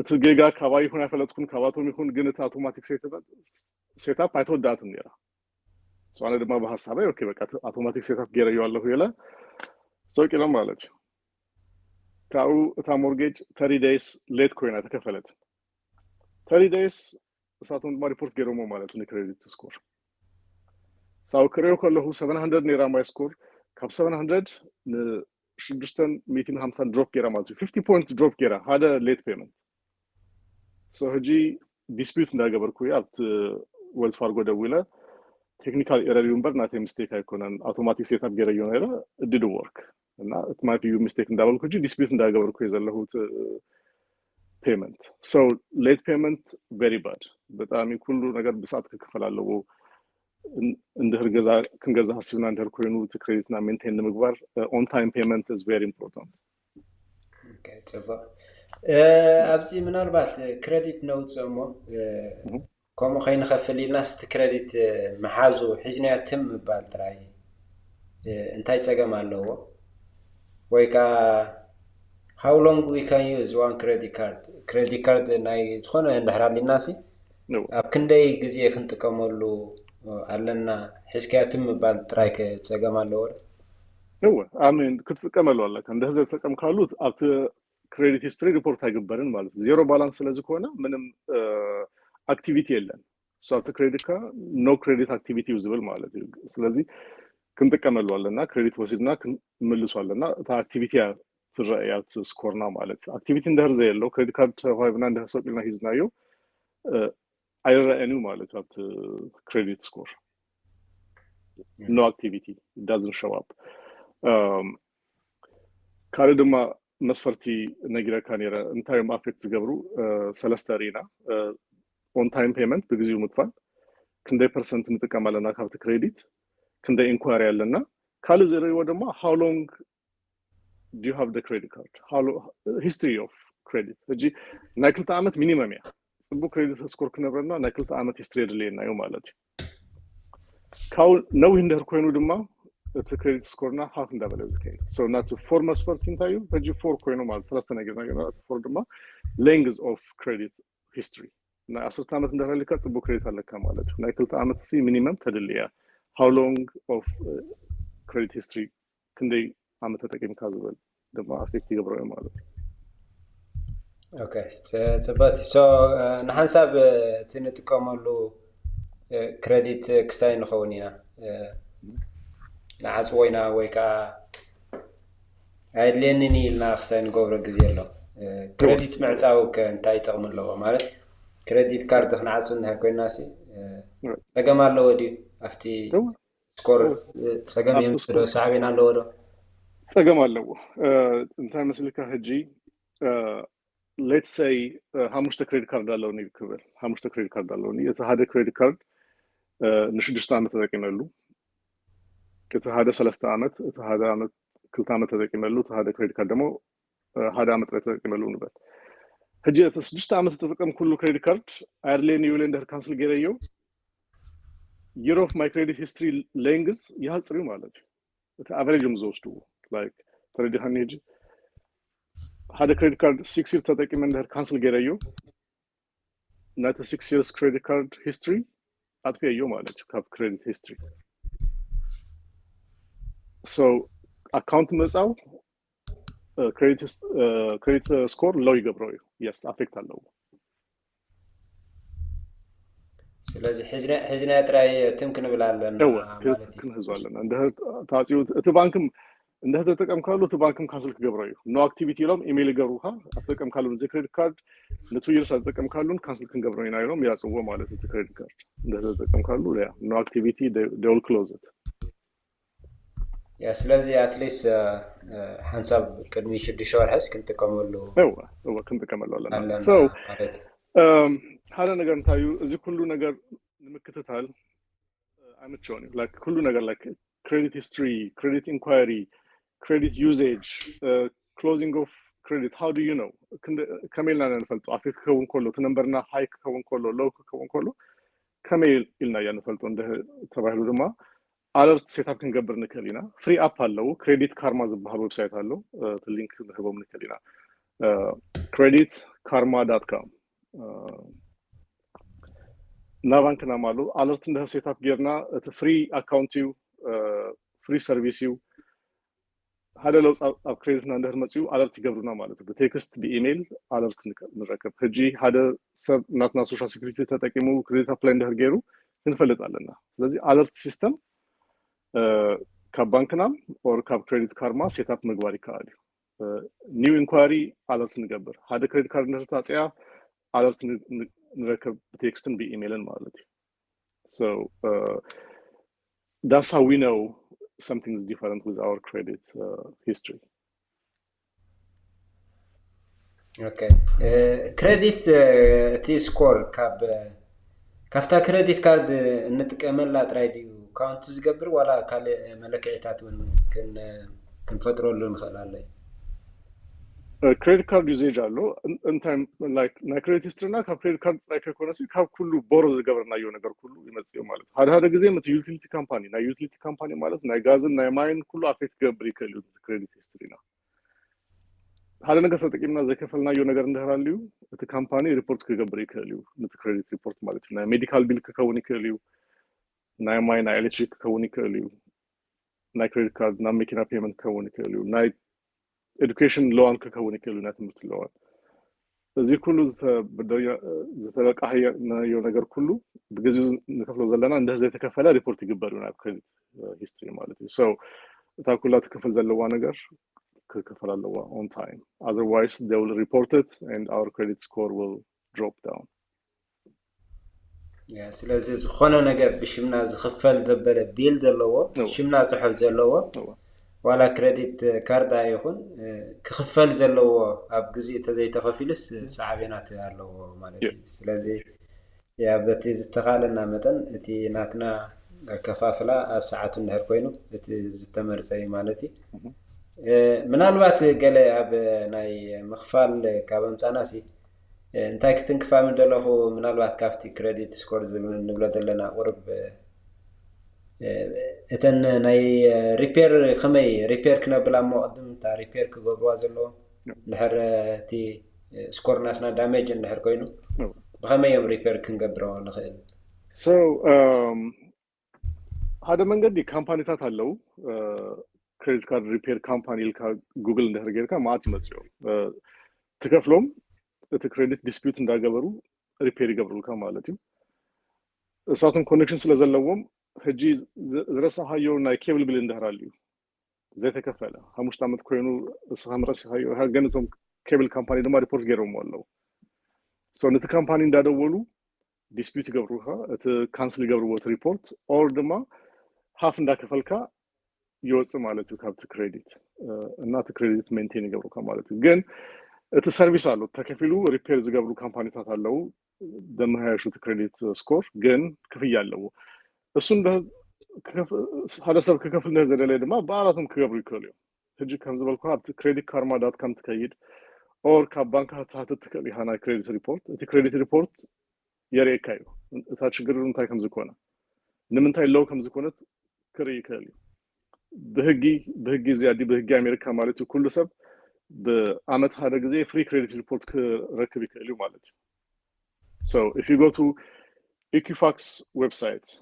[SPEAKER 2] ትገጋ ካባይ ሆነ ፈለጥኩን ካባቶም ይሁን ግን አውቶማቲክ ሴትአፕ አይተወዳት ነው ሶ አነ ደማ በሐሳቤ ኦኬ በቃ አውቶማቲክ ሴትአፕ ገረየው አለሁ ይላ ሶ ይቀር ማለት ካው ታ ሞርጌጅ 30 days ሌት ኮይና ተከፈለት 30 days ሳቱን ሪፖርት ገረሞ ማለት ነው ክሬዲት ስኮር ሳው ክሬው ከለሁ 700 ኔራ ማይ ስኮር ካብ 700 ሽድስተን 150 ድሮፕ ገራ ማለት 50 ፖይንት ድሮፕ ገራ ሃደ ሌት ፔመንት ሶ ጂ ዲስፒዩት እንዳገበርኩ ያብት ወልስ ፋርጎ ደውለ ቴክኒካል ኤረር ዩምበር ናት ሚስቴክ አይኮነን አውቶማቲክ ሴትአፕ ገራ ይሆናል ዲድ ወርክ እና it might be you mistake እንዳልኩ ጂ ዲስፒዩት እንዳገበርኩ የዘለሁት ፔመንት so late payment very bad በጣም ሁሉ ነገር በሰዓት ከከፈላለው እንደር ገዛ ከንገዛ ሐስብና እንደር ኮይኑ ክሬዲትና ሜንቴን ምግባር on time payment is very important
[SPEAKER 1] okay ጽፋ አብዚ ምናልባት ክሬዲት ነው ጽሞ ኮሞ ኸይን ኸፍሊልናስ ክሬዲት መሐዙ ሒዝናያትም ባል ትራይ እንታይ ጸገም አለው ወይካ how long we can use one credit card ናይ ዝኾነ እንደህራሊናሲ ኣብ ክንደይ ግዜ ክንጥቀመሉ አለና ሒስካያትም ባል ትራይክ ጸገም አለው
[SPEAKER 2] ነው አሜን ክትጥቀመሉ አለ እንደዛ ተጠቀም ካሉት አት ክሬዲት ሂስትሪ ሪፖርት አይገበርን ማለት ዜሮ ባላንስ ስለዚህ ከሆነ ምንም አክቲቪቲ የለም ሶ አት ክሬዲት ካ ኖ ክሬዲት አክቲቪቲ ዩዝብል ማለት ስለዚህ ክንጥቀመሉ አለና ክሬዲት ወሲድና መልሷልና ታ አክቲቪቲ ትራያት ስኮርና ማለት አክቲቪቲ እንደርዘ የለው ክሬዲት ካርድ ሆይብና እንደሰጥልና ሂዝናዩ አይረአኑ ማለት አት ክሬዲት ስኮር no activity it doesn't show up ካለደማ መስፈርቲ ነግራ ካኔራ እንታይም አፌክት ዝገብሩ ሰለስተሪና on time payment በግዚው መጥፋል ክንደ ፐርሰንት እንጥቀማለና ካብት ክሬዲት ክንደ ኢንኳሪ ያለና ካለ ዘሬው ደግሞ how long do you have the credit card how history of credit እጂ ናክልታ አመት ሚኒመም ያ ጽቡ ክሬዲት ስኮር ከነበርና ናክልታ አመት ሂስትሪ ደለና ነው ማለት ካው ነው እንደር ኮይኑ ድማ እቲ ክሬዲት ስኮርና half እንዳበለ ዝከይ so not to formal sport እንታዩ በጂ 4 ኮይኑ ማለት ሰለስተ ነገር for ድማ length of credit history እና 10 አመት እንደፈልከ ጽቡ ክሬዲት አለካ ማለት ናክልታ አመት ሲ ሚኒመም ተደልያ how long of credit history ክንደይ አመት ተጠቅም ካዝበል ድማ አፌክት ይገብረው ማለት
[SPEAKER 1] okay ጽባት so ንሐሳብ ትንጥቀመሉ ክሬዲት ክስታይ ንኸውኒና ናዓጽወይና ወይካ አይድለኒኒ ኢልና ክስታይ ንገብሮ ግዜ ኣሎ ክሬዲት ምዕጻው ከእንታይ ጥቕም ኣለዎ ማለት ክሬዲት ካርድ ክናዓጽው እንድሕር ኮይናሲ ጸገም ኣለዎ ድዩ ኣፍቲ ስኮር ጸገም የምስዶ ሳዕቤና ኣለዎ ዶ
[SPEAKER 2] ጸገም ኣለዎ እንታይ መስልካ ሕጂ let's say how much the credit card አለው ነው ይክበል how much the credit card አለው ነው የተሃደ credit card ንሽድስተ ዓመት ተጠቅመሉ ከተሃደ ሰለስተ ዓመት የተሃደ ዓመት ክልተ ዓመት ተጠቅመሉ ተሃደ credit card ደግሞ ሃደ ዓመት ተጠቅመሉ ነበር هجي تسجلت عم تتقم كله كريدت كارد ايرلين يولندر كانسل غيريو year of my credit history length يحصريو ማለት افريج مزوستو لايك تريد هنيجي هذا كريدت كارد 6 years تتقم اندر كانسل غيريو not a 6 years credit card history አጥፊያየው ማለት ካብ credit history so account መጻው credit score low ይገብረው yes affect አለው
[SPEAKER 1] ስለዚህ ሕዝና ጥራይ ትምክን ብላለና
[SPEAKER 2] ማለት ክንህዟለን እንደ ታጺው እቲ ባንክም እንደ ተጠቀም ካሉ እቲ ባንክም ካንስል ከገብረው ኖ አክቲቪቲ ሎም ኢሜል ገሩሃ አተጠቀም ካሉ ዘ ክሬዲት ካርድ ለቱ ይርስ አተጠቀም ካሉን ካንስል ከገብረው ይናይሎም ያጽወ ማለት እቲ ክሬዲት ካርድ እንደ ተጠቀም ካሉ ያ ኖ አክቲቪቲ they will close it
[SPEAKER 1] ያ ስለዚህ አትሊስት ሐሳብ ቅድሚ ሽድሽ ወርሐስ ክንተቀመሉ
[SPEAKER 2] ክንተቀመሉ አለና so ሀለ ነገር እንታዩ እዚህ ሁሉ ነገር ምክትታል አመቾኒ like ሁሉ ነገር like credit history credit inquiry credit usage closing of credit how do you know ከሜልና ነፈልጡ አፌት ከውን ኮሎ ተነምበርና ሃይክ ከውን ኮሎ ሎው ከውን ኮሎ ከሜል ኢልና ያንፈልጡ እንደ ተባህሉ ድማ አለርት ሴትአፕ ክንገብር ንከሊና ፍሪ አፕ አለው ክሬዲት ካርማ ዝባል ዌብሳይት አለው ሊንክ ንህቦም ንከሊና creditkarma.com na bankna malu alert እንደ ሴትአፕ ጌርና እቲ ፍሪ አካውንት ዩ ፍሪ ሰርቪስ ዩ هذا لو ኣብ ክሬዲትና እንደር መጽዩ አለርት ይገብሩና ማለት ነው በቴክስት በኢሜል አለርት ንረከብ ህጂ هذا ሰብ ናትና ሶሻል ሴኩሪቲ ተጠቂሙ ክሬዲት አፕላይ እንደር ገሩ እንፈልጣለና ስለዚህ አለርት ሲስተም ከባንክናም ኦር ካብ ክሬዲት ካርማ ሴትአፕ ምግባር ይካል ኒው ኢንኳሪ አለርት ንገብር هذا ክሬዲት ካርድ እንደታጽያ አለርት ንረከብ በቴክስትን በኢሜልን ማለት ነው so that's how we know something is different with our credit history
[SPEAKER 1] okay credit t score ካፍታ ክሬዲት ካርድ እንጥቀመላ ጥራይዲዩ ካውንት ዝገብር ወላ ካለ መለከዕታት ወን ክንፈጥሮሉ እንኸላለይ
[SPEAKER 2] credit card usage አለው in time like na credit history na ka credit card like economy ka kullu borrow ዝገብርና የሆነ ነገር ሁሉ ይመጽየው ማለት ሀደ ጊዜ ምት ዩቲሊቲ ካምፓኒ ና ዩቲሊቲ ካምፓኒ ማለት ና ጋዝ ና ማይን ሁሉ አፌክት ገብር ይከሉ ክሬዲት ሂስትሪ ና ሀደ ነገር ተጠቂምና ዘከፈልና የሆነ ነገር እንደራልዩ እቲ ካምፓኒ ሪፖርት ከገብር ይከሉ ምት ክሬዲት ሪፖርት ማለት ና ሜዲካል ቢል ከከውን ይከሉ ና ማይን ና ኤሌክትሪክ ከውን ይከሉ ና ክሬዲት ካርድ ና መኪና ፔመንት ከውን ይከሉ ና education loan ከከውን ይከሉ ና ትምህርት loan እዚህ ሁሉ ዘተለቃየ ነው ነገር ሁሉ በጊዜው ንከፍለው ዘለና እንደዚህ የተከፈለ ሪፖርት ይገባሉ ና ክሬዲት ሂስትሪ ማለት ነው so ታኩላ ተከፈል ዘለዋ ነገር ከከፈላለው on time otherwise they will report it and our credit score will drop down
[SPEAKER 1] ያ ስለዚህ ዝኾነ ነገር ብሽምና ዝኸፈል ዘበለ ቢል ዘለዎ ሽምና ጽሑፍ ዘለዎ ዋላ ክሬዲት ካርድ አይኹን ክኽፈል ዘለዎ ኣብ ግዜ ተዘይተኸፊልስ ሰዓቤናት አለው ማለት እዩ ስለዚህ ያ በቲ ዝተኻለና መጠን እቲ ናትና ከፋፍላ ኣብ ሰዓቱ እንደር ኮይኑ እቲ ዝተመርጸይ ማለት እዩ ምናልባት ገለ ኣብ ናይ መኽፋል ካብ ኣምጻናሲ እንታይ ክትንክፋም እንደለኹ ምናልባት ካፍቲ ክሬዲት ስኮር ዝብል ንብለ ዘለና ቁርብ እተን ናይ ሪፔር ከመይ ሪፔር ክነብላ መቅድም ታ ሪፔር ክገብርዋ ዘለዎ ድሕር እቲ ስኮር ናትና ዳሜጅ እንድሕር ኮይኑ ብኸመይ ሪፔር ክንገብረው ንኽእል
[SPEAKER 2] so هذا መንገዲ ካምፓኒታት አለው ክሬዲት ካርድ ሪፔር ካምፓኒ ልካ ጉግል እንደህር ጌርካ ማት ይመጽዩ ተከፍሎም እቲ ክሬዲት ዲስፒዩት እንዳገበሩ ሪፔር ይገብሩልካ ማለት እዩ እሳቱን ኮኔክሽን ስለዘለዎም ህጂ ዝረሳሃዮ ናይ ኬብል ቢል እንደራልዩ ዘተከፈለ 5 ዓመት ኮይኑ እስኻምረስ ሃገንቶም ኬብል ካምፓኒ ድማ ሪፖርት ገይሮም አለው ሶ ነቲ ካምፓኒ እንዳደወሉ ዲስፒዩት ይገብሩካ እቲ ካንስል ይገብሩዎ ሪፖርት ኦር ድማ ሃፍ እንዳከፈልካ ይወጽ ማለት እዩ ካብቲ ክሬዲት እና እቲ ክሬዲት ሜንቴን ይገብሩካ ማለት እዩ ግን እቲ ሰርቪስ አለው ተከፊሉ ሪፔር ዝገብሩ ካምፓኒታት አለው ደማያሹ ክሬዲት ስኮር ግን ክፍያ አለው እሱን ሀደሰብ ከከፍል ነው ዘደለ ድማ በአራቱም ከገብሩ ይከሉ ህጂ ከምዝበልኩ አብ creditkarma.com ተከይድ or كبنك هتتك اللي هنا credit report أنت credit report يريك كايو تاشجرون انتاي كم زكونا نمنتاي لو كم زكونت كري كالي بهجي زيادة بهجي أمريكا مالتي كل سب بأمت هذا جزء free credit report كركبي كالي مالتي. So if you go to Equifax website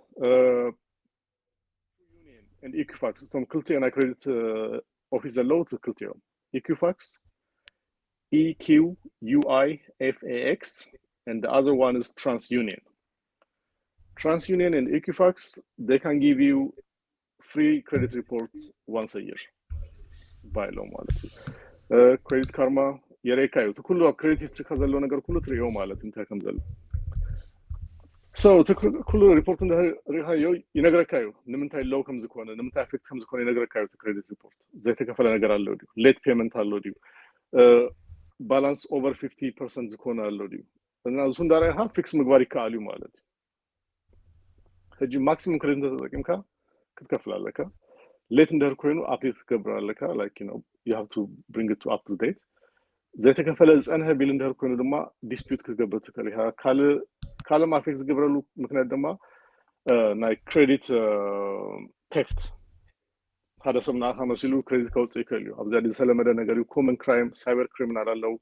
[SPEAKER 2] Union and Equifax from كلتي أنا credit office law to كلتيهم Equifax EQUIFAX and the other one is TransUnion. TransUnion and Equifax, they can give you free credit reports once a year by law مالتي. Credit Karma يريكايو كله credit history كذا نقدر كله تريهم مالتي انت كم زل. So كله report ده ريهايو ينقركايو نمنتاي low كم زكونا نمنتاي affect كم زكونا ينقركايو credit report زي تكفل نقدر على لوديو late payment على لوديو balance over 50% زكونا على لوديو. أنا أظن ده ريها fix مقباري كاليو مالتي. هجي maximum credit تكيمكا كتكفل عليك. Late in the coin, update كبر like you know you have to bring it to up to date. زي تكفل إذا أنا هبيل in the coin دما dispute كجبر تكليها كاله ما فيك زجبر له ممكن دما ناي credit theft هذا سمنا هم سيلو credit codes يكليو أبزاد السلام ده نقولي common crime cyber criminal لو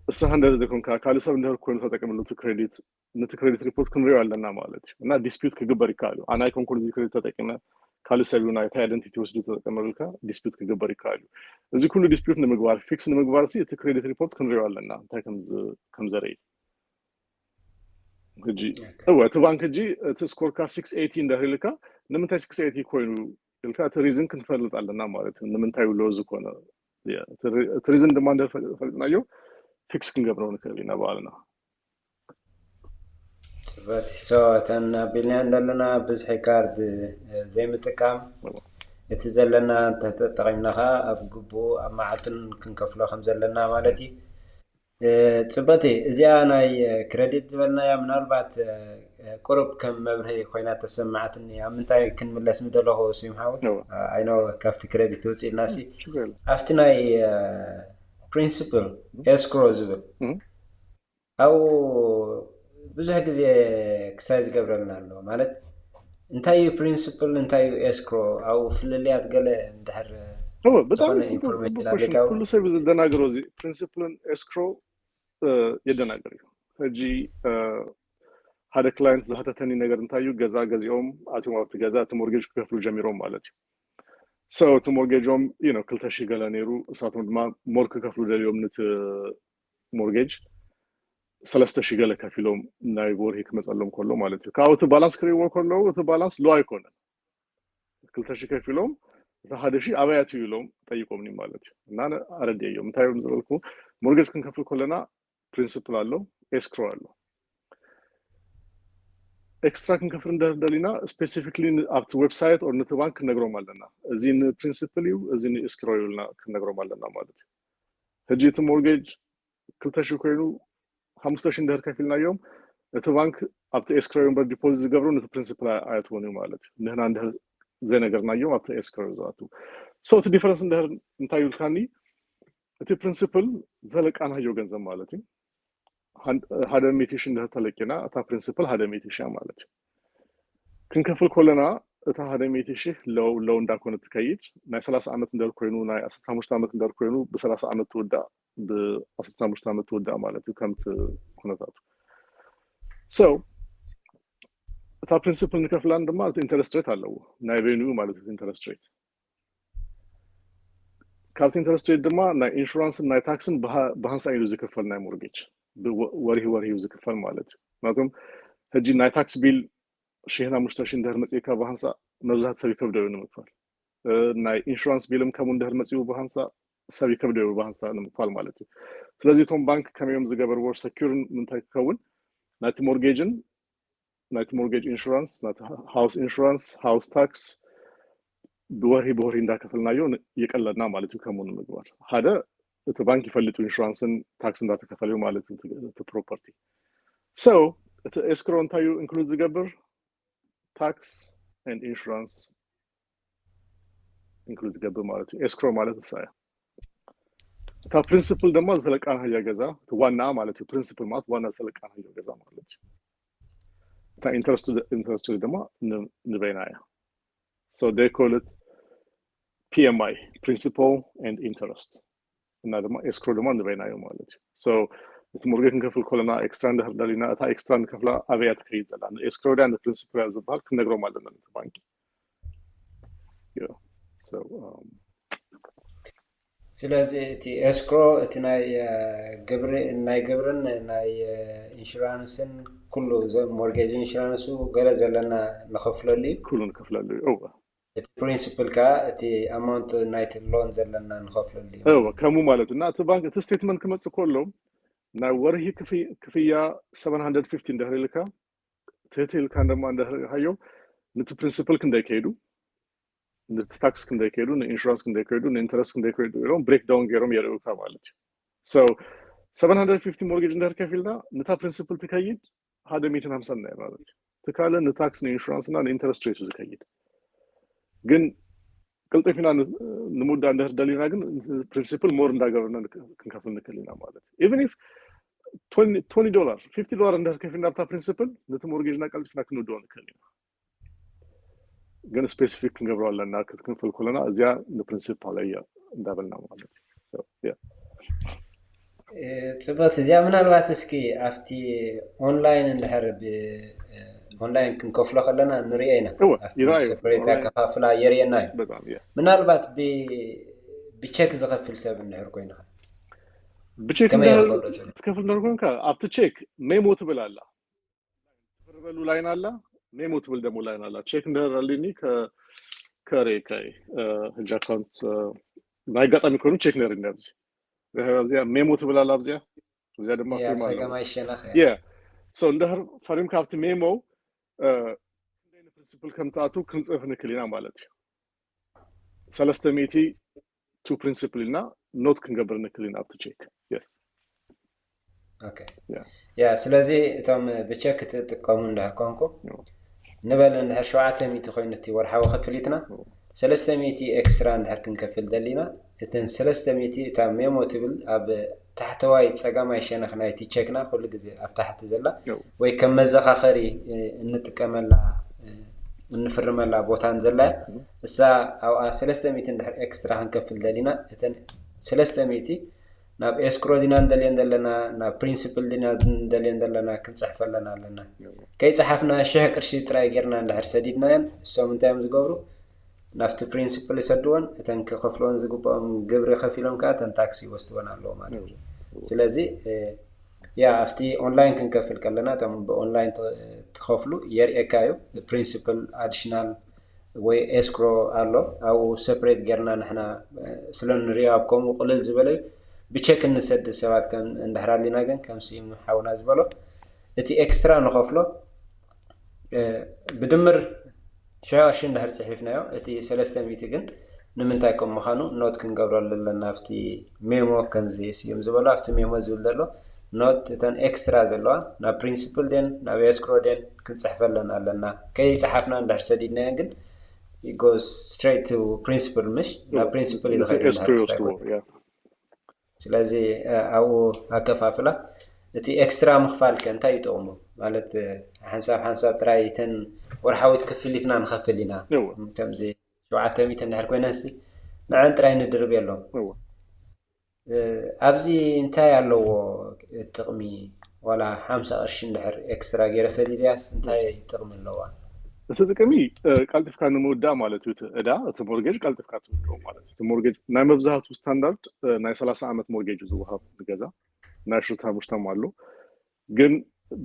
[SPEAKER 2] السهندر ده كون كاله سب in the coin فتكمل له credit نت credit report كن ريو على النام مالتي نا dispute كجبر يكاليو أنا يكون كل زي credit تتكلم كالو سبيونا identity وسدو تتكملك dispute كجبر يكاليو إذا كل dispute نمجوار fix نمجوار سي credit report كن ريو على النام كم زري هجي هو طبعا كجي تسكور كا 680 ده هلكا نمنتاي 680 كوينو هلكا تريزن كنفلط على النام مالت نمنتاي لوز كونه يا تريزن دماند فلطنايو fix كنجبرو نكلينا بالنا
[SPEAKER 1] صفاتي سواتنا بلي عندنا بزحي كارد زي متقام يتزلنا انت تقيمناها افقبو اما عتن كنكفلو خمزلنا مالتي صفاتي ازي انا كريديت زبلنا يا منالبات قرب كم مبرهي خوينا تسمعتني امنتاي كنملس مدلو سيمحاوي I know كافت كريديت وصي ناسي افتناي principal escrow زبل او ብዙሕ ግዜ ክሳይ ዝገብረልና ኣሎ ማለት እንታይ ፕሪንሲፕል እንታይ ኤስክሮ او ፍልልያት ገለ እንድሕር
[SPEAKER 2] هو بدأ
[SPEAKER 1] ዝኾነ
[SPEAKER 2] simple
[SPEAKER 1] ኢንፎርሜሽን
[SPEAKER 2] question
[SPEAKER 1] ኣለካ
[SPEAKER 2] كل شيء بزدناغرو زي principal escrow يدناغري هجي هذا كلاينت زهتتني نجار نتايو جزا جزيهم أتوم وقت جزا تمورجج كفلو جميرهم مالتي so تمورججهم you know كل تشي قال نيرو ساتهم ما مورك كفلو اليوم نت مورجج سلسته شي قال كفلهم نايبور هيك مسألهم كله مالتي كاو تبالانس كريو كله تبالانس لو يكون كل تشي كفلهم هذا شيء أبياتي يلوم تيجومني مالتي أنا أردي يوم تايم زلكم مورجج كن كفلو كلنا principal الله escrow الله extra كنكفر ندلينا specifically up to website or نتبان كنقرو مالنا زين principal يو زين escrow يلنا كنقرو مالنا مالتي هجيت mortgage كل تشو كينو 15 دهر كفلنا يوم نتبان up to escrow يوم بعد deposit قبرو نت principal آياتوني مالتي نحن عندها زين قرنا يوم up to escrow زاتو so the difference ندهر نتايو الخاني the principal ذلك أنا هيو جنزم مالتي هذا ميتيشن ده تلقينا تا principal هذا ميتيشن مالتي كنكفل كلنا تا هذا ميتيشي لو نداكون تكيد ناي 30 عمت ندار كوينو ناي 15 عمت ندار كوينو ب 30 عمت تودا ب 15 عمت تودا مالتي كمت كونتات so تا principal نكفلان دما interest rate አለው ናይ ቬኒዩ ማለት interest rate ካልቲ interest rate ድማ ናይ ኢንሹራንስ ናይ ታክስን በሃንሳ እዩ ዝከፈል ናይ ሞርጌጅ ወርሂ ዝከፈል ማለት እዩ ምክንያቱም ሕጂ ናይ ታክስ ቢል شينا مشترين ده المسيكا بهانسا مبزات سبي كبدو نمكفال ناي إنشورانس بيلم كمون ده المسيو بهانسا سبي كبدو بهانسا نمكفال مالتي فلازم توم بانك كم يوم زجبر وور سكيور من تكون نايت مورجيج إنشورانس نايت هاوس إنشورانس هاوس تاكس بوري إندا كفلنا يون يكلنا مالتي كمون نمكفال هذا البنك يفلتو إنشورانسن تاكسن داتا كفليو مالتي property so escrow تايو include زجبر tax and insurance include قبل مالتي escrow مالتي سايا تا برنسبل دما زلقان هيا غزا وانا مالتي برنسبل مات وانا زلقان هيا غزا مالتي تا interest دما نبينايا so they call it PMI principal and interest እና ደማ escrow ደማ نبينايا مالتي so mortgage نكفل كلنا extra ده دالينا تا extra نكفلا ابيات كريت زلان escrow ده principal ያዝባል ከነግሮ ማለት ነው ባንክ yeah so
[SPEAKER 1] ስለዚህ እቲ ኤስክሮ እቲ ናይ ግብርን ናይ ኢንሹራንስን ኩሉ ዞም ሞርጌጅ ኢንሹራንሱ ገለ ዘለና ንኸፍለሉ
[SPEAKER 2] ኩሉ ንከፍለሉ ኦ
[SPEAKER 1] እቲ ፕሪንሲፕል ካ እቲ አማውንት ናይት ሎን ዘለና ንኸፍለሉ
[SPEAKER 2] ኦ ከሙ ማለት እና እቲ ባንክ እቲ ስቴትመንት ከመጽ ኮሎ ናይ ወርሂ ክፍያ 750 እንደህልካ ትህትል ካን ደማ እንደሃዮ ነቲ ፕሪንሲፕል ክንደይከይዱ ታክስ ክንደይከይዱ ኢንሹራንስ ክንደይከይዱ ኢንተረስት ክንደይከይዱ ይሮም ብሬክ ዳውን ገሮም የረውካ ማለት so 750 ሞርጌጅ እንደርከፊልና ነታ ፕሪንሲፕል ትከይድ 150 ነው ማለት ተካለ ነታክስ ኢንሹራንስ እና ኢንተረስት ሬቱ ትከይድ ግን ቅልጥፊና ንሙዳ እንደርዳሊና ግን ፕሪንሲፕል ሞር እንዳገበና ክንከፍል ንከሊና ማለት even if $20 $50 እንደርከፊና ታ ፕሪንሲፕል ነታ ሞርጌጅና ቅልጥፊና ክንወደው ንከሊና ግን ስፔሲፊክ እንገብራለና ክትከፍል ኮለና እዚያ ለፕሪንሲፕል ላይ እንዳበልና ማለት so yeah
[SPEAKER 1] ጽበት እዚያ ምናልባት እስኪ አፍቲ ኦንላይን እንደሐረብ ኦንላይን ክንከፍሎ ከለና ንሪአይና አፍቲ ሰፕሬት ከፋፍላ የሪየና ምናልባት ብቼክ ዝኸፍል ሰብ እንደህር ኮይና
[SPEAKER 2] ብቼክ ትከፍል እንደርኩንካ አፍቲ ቼክ ሜሞ ትብላላ ተፈርበሉ ላይን አላ ሜሞ ትብል ደሞ ላይን አላ ቼክ እንደራልኒ ከሬካይ ህጅ አካውንት ማይጋጣሚ ኮኑ ቼክ ነር እንደዚህ በዚያ ሜሞ ትብላላ በዚያ ደማ
[SPEAKER 1] ያ
[SPEAKER 2] so እንደህር ፈሪም ካፕት ሜሞ እንደነ ፕሪንሲፕል ከምታቱ ክንጽፍ ንክሊና ማለት ነው ሰለስተ ሜቲ ቱ ፕሪንሲፕልና ኖት ክንገብር ንክሊና አፕ ቼክ yes
[SPEAKER 1] okay ያ ስለዚህ እቶም ብቼክ ተጠቀሙ እንዳልኳንኮ نبل إن هالشوعات ميت خوينتي ورحة وخفلتنا سلسة ميتي إكسترا نحر كنكفل دلينا إتن سلسة ميتي تاميمو تبل أب تحت وايد سجامة يشينا خناي تيجكنا كل جزء أب تحت زلا ويكم مزخ آخري نتكمل نفرم لا بوتان زلا الساعة أو سلسة ميتي نحر إكسترا هنكفل دلينا إتن سلسة ميتي ناب اسكرو دينا ندلين دلنا نا برينسيبل دينا ندلين دلنا كنت صحف لنا لنا كي صحفنا الشهر قرشي تراي غيرنا ندهر سديدنا السوم تايم زغورو نافت برينسيبل يسدون اتن كخفلون زغبام غبر خفيلون كاتن تاكسي وستونا لو مالتي سلازي يا افتي اونلاين كنكفل كلنا تم باونلاين تخفلو يريكايو برينسيبل اديشنال وي اسكرو الو او سيبريت غيرنا نحنا سلون ريابكم وقلل زبلي بچك نسد سبات كان اندحرالينا كان كمسيم حاونا زبلو اتي اكسترا نخفلو بدمر شاشين دحر صحيفنايو اتي 300 كن نمنتايكم مخانو نوت كنغبرل لنا افتي ميمو كنزي سيم زبلو افتي ميمو زولدلو نوت تن اكسترا زلوا نا برينسيبل دين نا بيسكرو دين كنصحفلنا لنا كاي صحفنا اندحر سديدنا كن it goes straight to principal مش نا برينسيبل يدخل ስለዚህ አው አከፋፍላ እቲ ኤክስትራ መخفال ከንታ ይጠውሙ ማለት ሓንሳብ ጥራይተን ወርሓዊት ክፍሊትና ንኸፍሊና ከምዚ 700 ንድሕር ኮይነስ ንዓን ጥራይ ንድርብ የሎም ኣብዚ እንታይ ያለው ጥቕሚ ወላ 50 ቅርሺ ንድሕር ኤክስትራ ገይረ ሰዲድያስ እንታይ ጥቕሚ ኣለዋ
[SPEAKER 2] እቲ ጥቕሚ ቃልጥፍካ ንምውዳ ማለት እዩ እዳ እቲ ሞርጌጅ ቃልጥፍካ ትውድኦ ማለት እዩ ሞርጌጅ ናይ መብዛሕቱ ስታንዳርድ ናይ 30 ዓመት ሞርጌጅ ዝወሃብ ንገዛ ናይ ሽርታ ሙሽታም አሉ ግን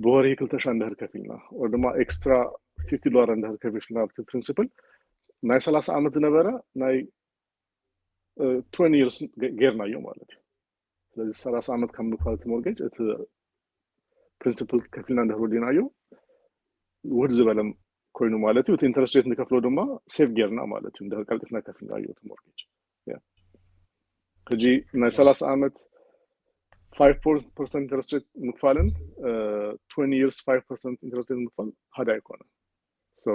[SPEAKER 2] በወርሂ 2000 እንደህር ከፊልና ወይ ድማ ኤክስትራ $50 እንደህር ከፊልና ፕሪንሲፕል ናይ 30 ዓመት ዝነበረ ናይ 20 years ጌርናዮ ማለት እዩ ስለዚህ 30 ዓመት ከምንፋልት ሞርጌጅ እቲ ፕሪንሲፕል ከፊልና እንደህር ወዲናዮ ውድ ዝበለም ኮይኑ ማለት እዩ ኢንተረስት ሬት ንከፍሎ ድማ ሴቭ ጌርና ማለት እዩ እንደህር ቀልጥፍና ከፊልና እዩ ሞርጌጅ ያ ከጂ ናይ 30 ዓመት 5% interest rate مكفالن 20 years 5% interest rate مكفال هذا يكون so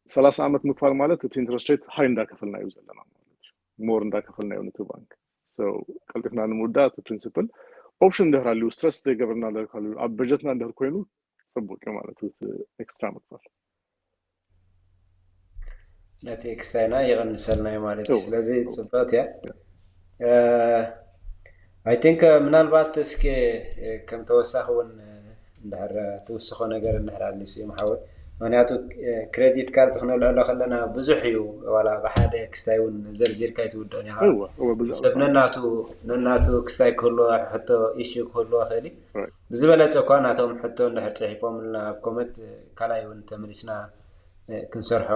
[SPEAKER 2] 30 عام مكفال مالت interest rate هاي ندا كفلنا يوزلنا مالت مور ندا كفلنا يونتو بانك so قلتنا نمودا principle option ده راليو stress زي قبلنا ده قالوا اب بجتنا ده كوينو صبوك معناته extra مكفر
[SPEAKER 1] ناتي اكستاينا يغنسلنا مالتي ስለዚህ ጽፈት ያ I think ምናልባት እስኪ ከም ተወሳኺውን እንዳረ ተወስኾ ነገር እንሕራልስ ይምሓወ ምክንያቱ ክሬዲት ካርድ ክነልዕሎ ከለና ብዙሕ እዩ ዋላ ብሓደ ክስታይ እውን ዘርዚርካ ይትውድእን ኢኻ ሰብ ነናቱ ክስታይ ክህልዎ ሕቶ ኢሹ ክህልዎ ኽእሊ ብዝበለፀ እኳ ናቶም ሕቶ እንድሕር ፅሒፎምልና ኣብ ኮመንት ካልኣይ እውን ተመሊስና ክንሰርሖ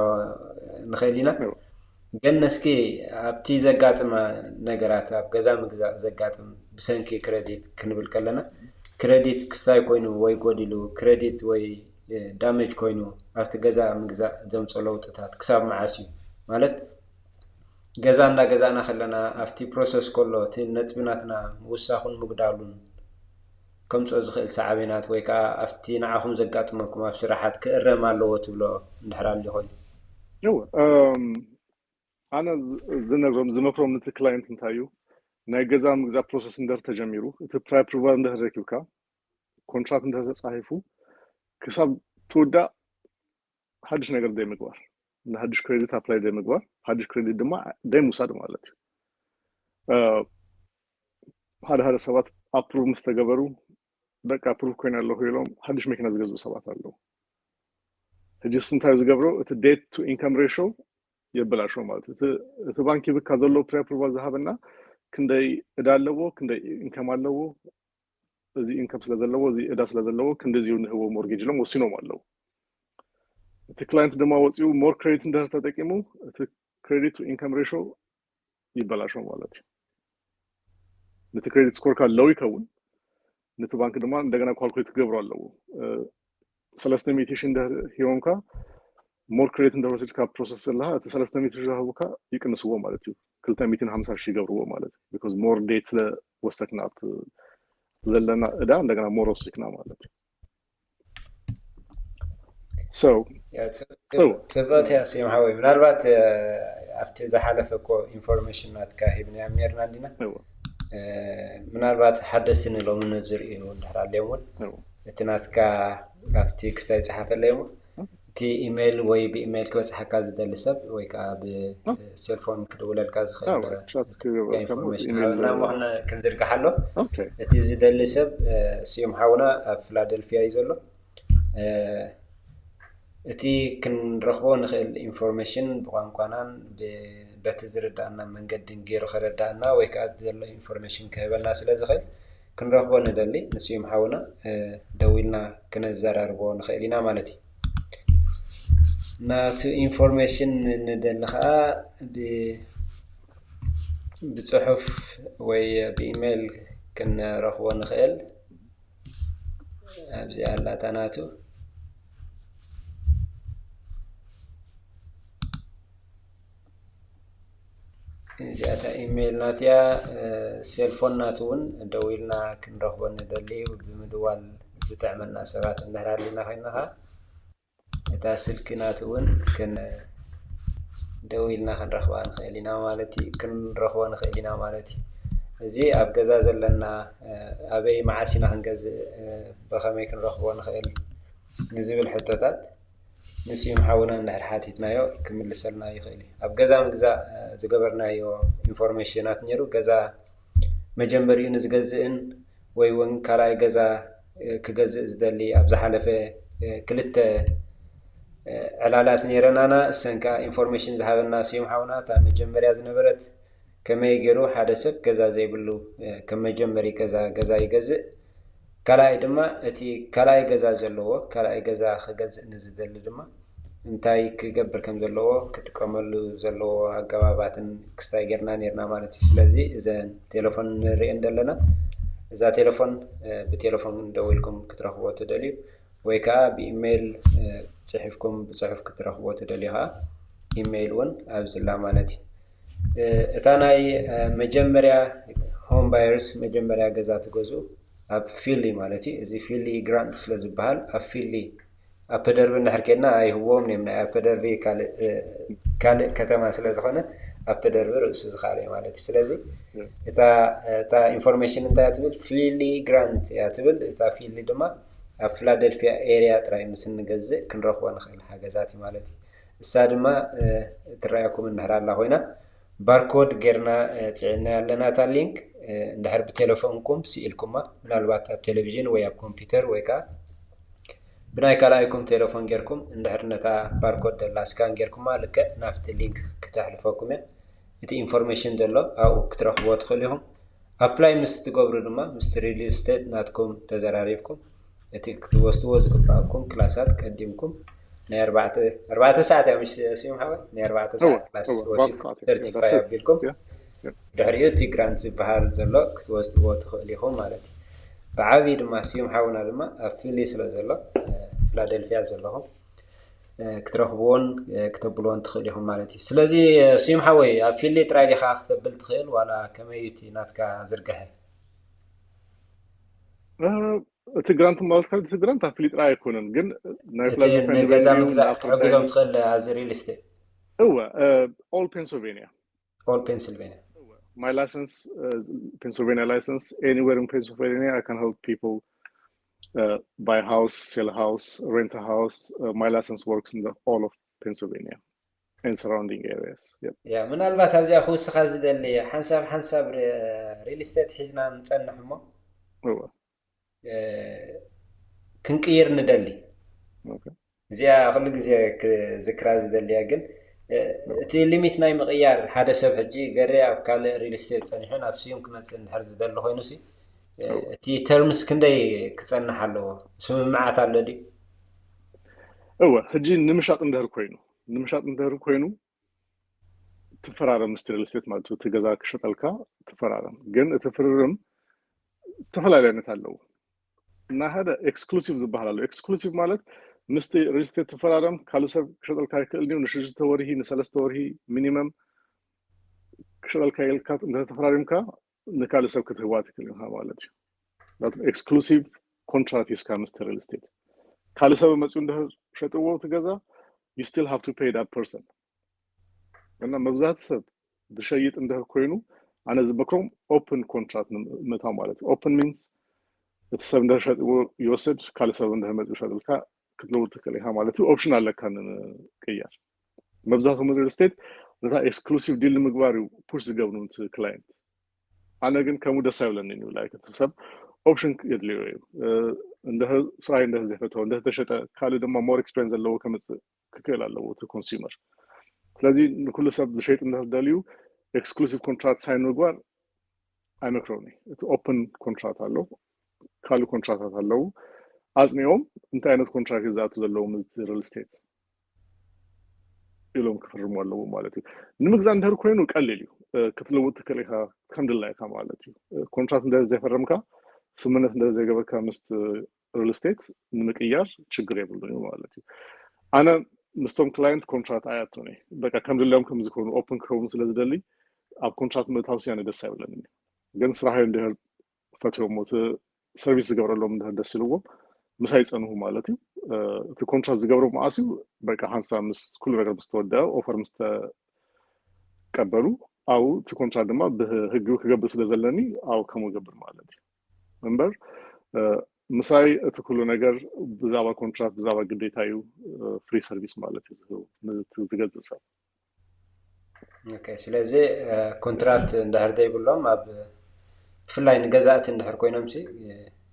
[SPEAKER 1] ንኽእል ኢና ግን እስኪ ኣብቲ ዘጋጥመ ነገራት ኣብ ገዛ ምግዛእ ዘጋጥም ብሰንኪ ክሬዲት ክንብል ከለና ክሬዲት ክስታይ ኮይኑ ወይ ጎዲሉ ክሬዲት ወይ ዳሜጅ ኮይኑ ኣብቲ ገዛ ምግዛእ ዘምፅኦ ለውጥታት ክሳብ መዓስ እዩ ማለት ገዛ እንዳገዛእና ከለና ኣብቲ ፕሮሰስ ከሎ እቲ ነጥብናትና ምውሳኹን ምግዳሉን ከምፅኦ ዝኽእል ሰዓቤናት ወይ ከዓ ኣብቲ ንዓኹም ዘጋጥመኩም ኣብ ስራሓት ክእረም ኣለዎ ትብሎ እንድሕር ኣሎ ኮይኑ
[SPEAKER 2] ኣነ ዝነግሮም ዝመክሮም ነቲ ክላይንት እንታይ እዩ ናይ ገዛ ምግዛእ ፕሮሰስ እንደር ተጀሚሩ እቲ ፕራይ ፕሩቫል እንደር ረኪብካ ኮንትራክት እንደር ተጻሒፉ ክሳብ ትውዳእ ሓድሽ ነገር ደይ ምግባር ንሓድሽ ክሬዲት ኣፕላይ ደይ ምግባር ሓድሽ ክሬዲት ድማ ደይ ምውሳድ ማለት እዩ ሓደ ሰባት ኣፕሩቭ ምስ ተገበሩ በቃ ኣፕሩቭ ኮይና ኣለኹ ኢሎም ሓድሽ መኪና ዝገዝኡ ሰባት ኣለዉ ሕጂ እንታይ ዝገብሮ እቲ ዴት ቱ ኢንካም ሬሽዮ የበላሸው ማለት እቲ ባንክ ይብካ ዘሎ ፕራይ ፕሩቫል ዝሃበና ክንደይ እዳ ኣለዎ ክንደይ ኢንካም ኣለዎ እዚ ኢንካም ስለዘለዎ እዚ እዳ ስለዘለዎ ክንደዚሁ ንህቦ ሞርጌጅ ሎም ወሲኖም ኣለዉ እቲ ክላይንት ድማ ወፂኡ ሞር ክሬዲት እንደር ተጠቂሙ እቲ ክሬዲት ቱ ኢንካም ሬሽዮ ይበላሸው ማለት እዩ ነቲ ክሬዲት ስኮር ካ ሎው ይከውን ነቲ ባንክ ድማ እንደገና ኳልኩሌት ገብሩ ኣለዎ ሰለስተ ሚቲሽን እንደር ሂሮንካ ሞር ክሬዲት እንደር ወስድካ ፕሮሰስ ለሃ እቲ ሰለስተ ሚቲሽን ዝሃቡካ ይቅንስዎ ማለት እዩ 250,000 ይገብርዎ ማለት እዩ because more dates ለወሰክና ዘለና እዳ እንደገና ሞር ወስክና ማለት እዩ so
[SPEAKER 1] ጽፈት ያስም ሐወይ ምናልባት after ዝሓለፈ እኮ ኢንፎርሜሽን ናትካ ሂብና ያምርና እንዲና ምናልባት ሓደስን ሎም ነዝርኢ እንድሕር ኣለውን እቲ ናትካ ኣብቲ ክስታይ ጽሓፈለይሞ እቲ ኢሜል ወይ ብኢሜል ክበጽሐካ ዝደሊ ሰብ ወይ ከዓ ብሴልፎን ክድውለልካ ዝኽእል ኢንፎርሜሽን እና ምኽነ ክንዝርግሓሎ እቲ ዝደሊ ሰብ ስዮም ሓውና ኣብ ፊላደልፊያ እዩ ዘሎ እቲ ክንረኽቦ ንኽእል ኢንፎርሜሽን ብቋንቋናን በቲ ዝርዳእና መንገድን ገይሩ ከረዳእና ወይ ከዓ ዘሎ ኢንፎርሜሽን ክህበና ስለ ዝኽእል ክንረኽቦ ንደሊ ንስዮም ሓውና ደዊልና ክነዘራርቦ ንኽእል ኢና ማለት እዩ ናቱ ኢንፎርሜሽን ንደሊ ከዓ ብጽሑፍ ወይ ብኢሜል ክንረኽቦ ንኽእል ኣብዚ ኣላታ ናቱ እዚኣታ ኢሜል ናትያ ሴልፎን ናቱውን ደዊልና ክንረኽቦ ንደሊ ብምድዋል ዝጥዕመና ሰባት እንድሕራልና ኮይንኻ እታ ስልክ ናቱውን ደዊልና ክንረኽባ ንኽእል ኢና ማለት እዩ ክንረኽቦ ንኽእል ኢና ማለት እዩ እዚ ኣብ ገዛ ዘለና ኣበይ መዓሲና ክንገዝእ ብኸመይ ክንረኽቦ ንኽእል ንዝብል ሕቶታት ንስዮም ሓውና እንድሕር ሓቲትናዮ ክምልሰልና ይኽእል እዩ ኣብ ገዛ ምግዛእ ዝገበርናዮ ኢንፎርሜሽናት ነይሩ ገዛ መጀመሪኡ ንዝገዝእን ወይ እውን ካልኣይ ገዛ ክገዝእ ዝደሊ ኣብ ዝሓለፈ ክልተ ዕላላት ነይረናና እሰንካ ኢንፎርሜሽን ዝሃበና ስዮም ሓውና እታ መጀመርያ ዝነበረት ከመይ ገይሩ ሓደ ሰብ ገዛ ዘይብሉ ከም መጀመሪ ገዛ ይገዝእ ካልኣይ ድማ እቲ ካልኣይ ገዛ ዘለዎ ካልኣይ ገዛ ክገዝእ ንዝደሊ ድማ እንታይ ክገብር ከም ዘለዎ ክጥቀመሉ ዘለዎ ኣገባባትን ክስታይ ጌርና ነርና ማለት እዩ ስለዚ እዘን ቴሌፎን ንሪኦ እንደለና እዛ ቴሌፎን ብቴሌፎን ደዊልኩም ክትረኽቦ ትደልዩ ወይ ከዓ ብኢሜል ጽሒፍኩም ብጽሑፍ ክትረኽቦ ትደልዩ ከዓ ኢሜል እውን ኣብዝላ ማለት እዩ እታ ናይ መጀመርያ ሆም ባየርስ መጀመርያ ገዛ ትገዝኡ ኣብ ፊሊ ማለት እዩ እዚ ፊሊ ግራንት ስለ ዝበሃል ኣብ ፊሊ ኣብ ደርቢ እንድሕር ከድና ኣይህቦም ነም ናይ ኣብ ደርቢ ካልእ ከተማ ስለ ዝኾነ أبتدر برأس خالي مالتي سلازي تا information أنت يعتبر freely grant يعتبر تا freely دما فيلادلفيا area تراي مسن نجزء كنروح ونخل حاجة ذاتي مالتي السادما ترايكم النهر الله هنا باركود غيرنا تعنا لنا تا لينك ندهر بتليفونكم سئلكم من الوقت بتلفزيون ويا كمبيوتر ويكا بناي كلايكم تليفون غيركم ندهر نتا باركود دلا سكان غيركم مالك نافت اللينك كتحلفوكم اتي انفورميشن دلو او كترخبوا تخليهم ابلاي مستقبروا دما مستريل ستيت ناتكم تزراريبكم اتي كتوستو زقباكم كلاسات قديمكم ني 4 ساعات مش سيم حوالي ني 4 ساعات كلاس وسيت سيرتيفاي بيلكم دحريوتي جرانت بحال زلو كتوستو تخليهم مالتي بعابي دما سيم حاونا دما افيلي سلا زلو فيلادلفيا زلوهم كترخبون كتبلون تخليهم مالتي سلازي سيم حوي افيلي تراي خا اختبل تخيل ولا كميتي ناتكا زرقها
[SPEAKER 2] تجرانت مالك تجرانت افيلي تراي يكونن جن
[SPEAKER 1] نايفلا فندبل تحجزهم تخيل از ريل استيت
[SPEAKER 2] هو all Pennsylvania
[SPEAKER 1] all Pennsylvania
[SPEAKER 2] my license Pennsylvania license anywhere in Pennsylvania I can help people buy a house, sell a house, rent a house. My license works in the all of Pennsylvania and surrounding areas. Yep.
[SPEAKER 1] يا من البات هذا أخو السخاز اللي حنساب ريل استيت حزنا نتصنع حمو.
[SPEAKER 2] هو.
[SPEAKER 1] كنكير ندلي.
[SPEAKER 2] Okay.
[SPEAKER 1] زي خلق زي ذكراز دلي أجن. تي ليميت نايم غيار هذا سبب حجي قرية وكال ريل استيت صنيحون أبسيهم كنا نتصنع حرز دلي هاي نسي. تي ترمس كندي كتصنع حلو. سمعت على دي.
[SPEAKER 2] هو هجي نمشات ندهر كوينو تفرارم مستريل ستيت مالتو تجازاك شتلكا تفرارم جن تفررم تفلالين تالو نا هذا اكسكلوسيف زبالالو اكسكلوسيف مالت مستي ريل ستيت تفرارم كالسب شتلكا يكلني ونشج توري نسلس توري مينيمم شتلكا يلكا انت تفرارمكا نكالسب كتواتك لها مالتي that exclusive contract is comes real estate كالسب مسؤول ده شتوو تجازا you still have to pay that person أنا مبزات سب بشيء عنده كوينو أنا زبكم open contract متى مالك open means السب عنده شيء يوسد كل سب عنده مدري شو ذلك كتلو تكليها مالته optional لك كان كيار مبزاتهم real estate ده exclusive deal مقباري push the government to client أنا جن كمودة سايلن إنه like السب option يدليه عنده صراحة عنده زفتة عنده تشتى كله دم more expensive لو كمس كلا لو to consumer لازم نقول سب شيء عنده دليو exclusive contract sign مقبار أنا كروني open contract هلو كله contract هلو أزنيهم أنت أنا contract إذا تزلوا من real estate يلوم كفرموا له مالتي نمجز عنده كوينو قليليو كتلو تكليها الحمد لله كمالتي contract ده زي فرمكا سمنت ده زي قبل كمست real estate نمكيار شجري بلو مالتي أنا مستوم كلاينت كونترات آياتوني بقى كم دلهم كم زكون أوبن كرومز لذلك أب كونترات متهاوس يعني دسائل لني جن صراحة عنده فترة موت سيرفيس زجبر لهم ده دسيلوه مسايس أنه مالتي في كونترات زجبر معاسيو بقى هنسا مس كل رجل مستودا أوفر مست قبلوا أو في كونترات ما بهجو كجبر سلزلني أو كم جبر مالتي منبر مساي تقولوا نجار بزاوا كونترات بزاوا قديتايو فري سيرفيس مالتي تزجز سب.
[SPEAKER 1] اوكي سلازي كونترات ندهر داي بلوم اب فلاي نجازات ندهر كوينمسي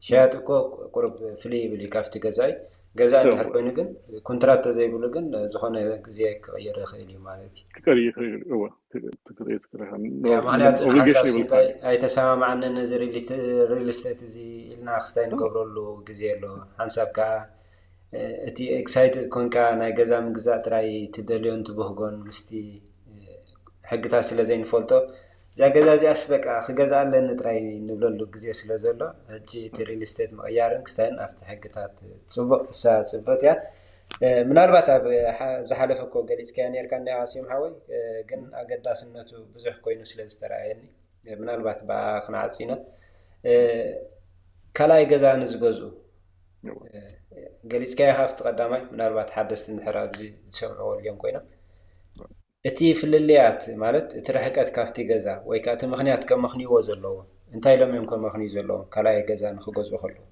[SPEAKER 1] شاتكو قرب فلي بلي كافتي جزاي جزاء ندهر كوين جن كونترات زي بلو جن زخونه زي غير خيلي مالتي
[SPEAKER 2] كري هو تكري
[SPEAKER 1] يا معنات حساب سنتاي اي تسامع معنا نزري اللي ريل استيت زي لنا خستاين قبرلو غزي له حساب كا اتي اكسايتد كونكا ناي غزا من غزا تراي تدليون تبهغون مستي حقتا سلا زين فولتو زا غزا زي اسبق خغزا لن تراي نبللو غزي سلا زلو اجي ريل استيت مغيارن خستاين افت حقتا تصبق صبت يا ምናልባት ኣብ ዝሓለፈኮ ገሊጽካ ነርካ እንዳያሲም ሓወይ ግን ኣገዳስነቱ ብዙሕ ኮይኑ ስለ ዝተራየኒ ምናልባት ባኽናዓጺና ከላይ ገዛ ንዝገዙ ገሊጽካ ይኻፍት ቀዳማይ ምናልባት ሓደስቲ እንድሕር ኣብዚ ዝሰምዕዎ ልዮም ኮይኖም اتي فلليات مالت ترحقت كافتي غزا ወይ ካቲ ምኽንያት ከም መኽኒዎ ዘለዎ እንታይ ሎም እዮም ከም መኽኒ ዘለዎ ካላይ ገዛ ንኽገዝኡ ከለዉ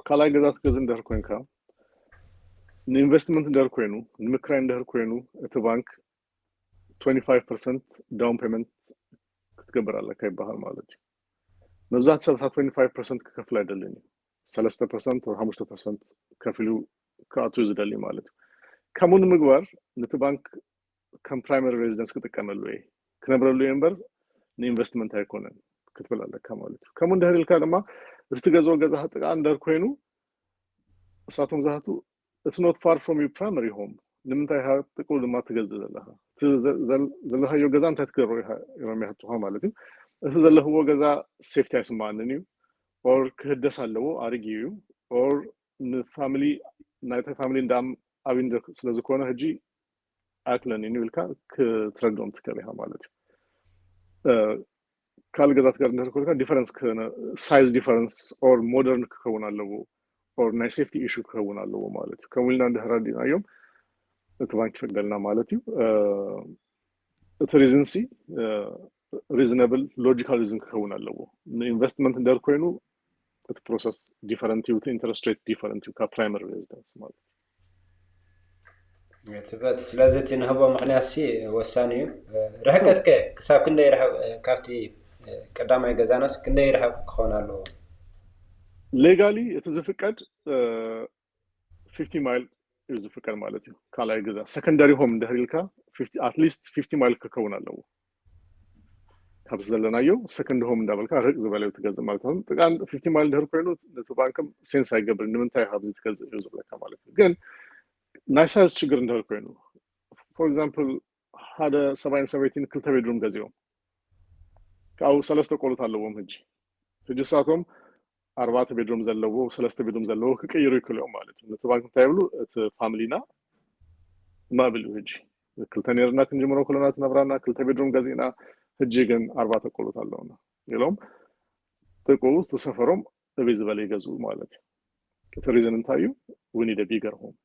[SPEAKER 2] ካላይ ገዛ ትገዝ እንደር ኮይንካ ንኢንቨስትመንት እንደር ኮይኑ ንምክራይ እንደር ኮይኑ እቲ ባንክ 25% ዳውን ፔመንት ክትገብር ኣለካ ይበሃል ማለት እዩ መብዛሕትኡ ሰባት 25% ክከፍል አይደለም 3% ወይ 5% ከፍሉ ከአቱ ዝደሊ ማለት እዩ ከሙን ምግባር ነቲ ባንክ ከም ፕራይመሪ ሬዚደንስ ክጥቀመሉ ወይ ክነብረሉ የንበር ንኢንቨስትመንት አይኮነን ክትብል ኣለካ ማለት እዩ ከሙን ደህልካ ድማ እትገዝኦ ገዛ ጥቃ እንደር ኮይኑ እሳቶም ዛቱ it's not far from your primary home ንምንታይ ሃ ጥቁ ድማ ትገዝእ ዘለኻ ዘለኻዮ ገዛ እንታይ ትገብሮ ይረሚያትሁ ማለት እዩ እቲ ዘለኽዎ ገዛ ሴፍቲ አይስማንን እዩ or ክህደስ ኣለዎ አርጊዩ or ንፋሚሊ ናይታ ፋሚሊ እንዳም አብንደ ስለዝኮነ ህጂ አክለን ይንልካ ክትረዶም ትከለኻ ማለት እዩ ካል ገዛት ጋር እንደርኮልካ ዲፈረንስ ሳይዝ ዲፈረንስ or ሞደርን ክከውን ኣለዎ or ናይ ሴፍቲ ኢሹ ክከውን ኣለዎ ማለት እዩ ከሙልና እንደራዲናዮም እቲ ባንክ ይፈቅደልና ማለት እዩ እቲ ሪዝንሲ reasonable logical reason ክከውን ኣለዎ ኢንቨስትመንት እንደር ኮይኑ እቲ ፕሮሰስ ዲፈረንት እዩ ኢንተረስት ሬት ዲፈረንት እዩ ከፕራይመሪ ሬዚደንስ ማለት
[SPEAKER 1] ትበት ስለዚህ ንህቦ ምክንያትሲ ወሳኒ እዩ ረሕቀትከ ክሳብ ክንደይ ረሕብ ካብቲ ቀዳማይ ገዛናስ ክንደይ ረሕብ ክኾን ኣለዎ
[SPEAKER 2] ሌጋሊ እቲ ዝፍቀድ 50 ማይል እዩ ዝፍቀድ ማለት እዩ ካላይ ገዛ ሰከንዳሪ ሆም እንደህልካ 50 at least 50 ማይል ክከውን ኣለዎ ካብ ዘለናዮ ሰከንድ ሆም እንዳበልካ ርቅ ዝበለ ትገዝእ ማለት ነው ጥቃን 50 ማይል እንደህር ኮይኑ ነቲ ባንክም ሴንስ አይገብር ንምንታይ ሃብዚ ትገዝእ እዩ ዝብለካ ማለት ነው ግን ናይሳይዝ ችግር እንደህር ኮይኑ for example ሓደ 717 ክልተ ቤድሩም ገዝኦም ካው ሰለስተ ቆሎት ኣለዎም ህጂ ሳቶም 4 ቤድሩም ዘለዎ 3 ቤድሩም ዘለዎ ክቀይሩ ይክልኦም ማለት ነው ነቲ ባንክ እንታይ ብሉ እቲ ፋሚሊና ማብል ህጂ ክልተ ነርና ክንጀምሮ ከለና ተነብራና ክልተ ቤድሩም ገዚና ህጂ ግን 4 ቆሎት ኣለውና ይሎም ጥቁ ተሰፈሮም እቤት ዝበለ ይገዙ ማለት እዩ እቲ ሪዝን እንታይ እዩ we need a bigger home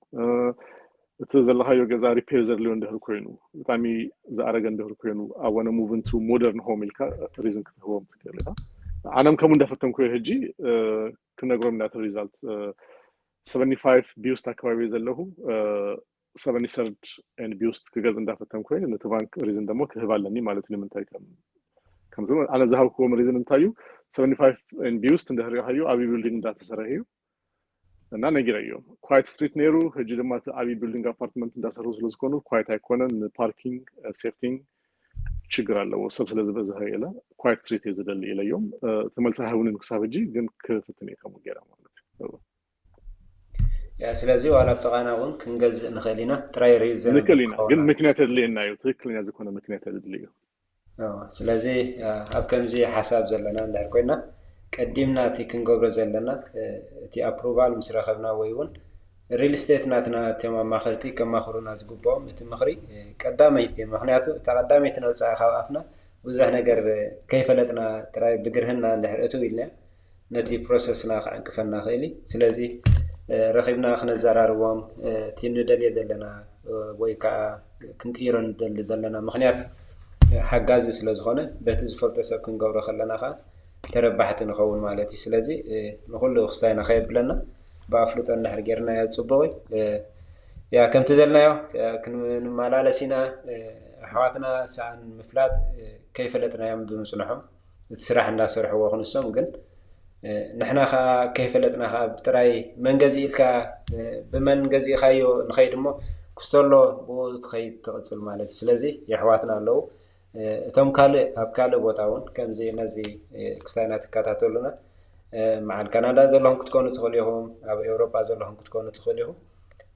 [SPEAKER 2] እቲ ዘለኻዮ ገዛ ሪፔር ዘድልዮ እንደህር ኮይኑ ብጣዕሚ ዝኣረገ እንደህር ኮይኑ I want to move into modern home ኢልካ ሪዝን ክትህቦም ትክእልካ ኣነም ከም እንደፈተንኩ ህጂ ክነግሮም ናት ሪዛልት 75 ቢውስት አካባቢ ዘለሁ 73 and ቢውስት ክገዝ እንዳፈተንኩ ነቲ ባንክ ሪዝን ደሞ ክህባለኒ ማለት ነው ምንታይ ከም ኣነ ዝሃብኩም ሪዝን እንታዩ 75 and ቢውስት እንደህርያዩ አቢ ቢልዲንግ እንዳተሰራዩ እና ነግረዩ ኳይት ስትሪት ኔሩ ህጂ ድማ አቢ ቢልዲንግ አፓርትመንት እንዳሰሩ ስለዝኮኑ ኳይት አይኮነን ፓርኪንግ ሴፍቲንግ ችግር አለው ሰብ ስለዝበዛህ ይላ ኳይት ስትሪት ይዘደል ይለዮም ተመልሳ ሀውን ንክሳብጂ ግን ክፍትኔ ከመገራ ማለት ነው
[SPEAKER 1] ያ ስለዚህ ዋላ ተቃናውን ክንገዝ ንኸሊና ትራይ ሪዝን
[SPEAKER 2] ንከሊና ግን ምክንያት አይደለም ናዩ ትክክለኛ ዝኮነ ምክንያት አይደለም
[SPEAKER 1] ስለዚህ ኣብ ከምዚ ሐሳብ ዘለና እንዳር ኮይና ቀዲምና እቲ ክንገብሮ ዘለና እቲ አፕሩቫል ምስ ረኸብና ወይውን ሪል ስቴት ናትና ተማማኸርቲ ከማኽሩና ዝግባኦም እቲ ምኽሪ ቀዳመይቲ ምክንያቱ ተቀዳመይቲ ነው ጻኻው አፍና ብዙሕ ነገር ከይፈለጥና ትራይ ብግርህና እንደህርቱ ኢልና ነቲ ፕሮሰስና ከንቅፈና ኸይሊ ስለዚህ ረኺብና ክነዘራርቦም እቲ ንደልየ ዘለና ወይ ከዓ ክንቅይሮ ንደሊ ዘለና ምክንያት ሓጋዚ ስለዝኾነ በቲ ዝፈልጦ ሰብ ክንገብሮ ከለና ኸ ተረባሕቲ ንኸውን ማለት እዩ ስለዚህ ንኹሉ ክስታይና ኸይብለና በአፍሉጥ እንድሕር ጌርና ያጽበወይ ያ ከምቲ ዘለናዮ ክንመላለሲና ኣሕዋትና ሰዓን ምፍላጥ ከይፈለጥናዮም ብምጽንሖም እቲ ስራሕ እንዳሰርሕዎ ክንሶም ግን ንሕና ኸ ከይፈለጥና ኸ ብጥራይ መንገዚ ኢልካ ብመንገዚኻዮ ንኸይድ እሞ ክስተሎ ብኡ ትኸይድ ትቕጽል ማለት ስለዚህ የሕዋትና ኣለዉ እቶም ካልእ ኣብ ካልእ ቦታ እውን ከምዚ ነዚ ክስታይና ትከታተሉና مع كندا زلهم كتكونوا تخليهم أو أوروبا زلهم كتكونوا تخليهم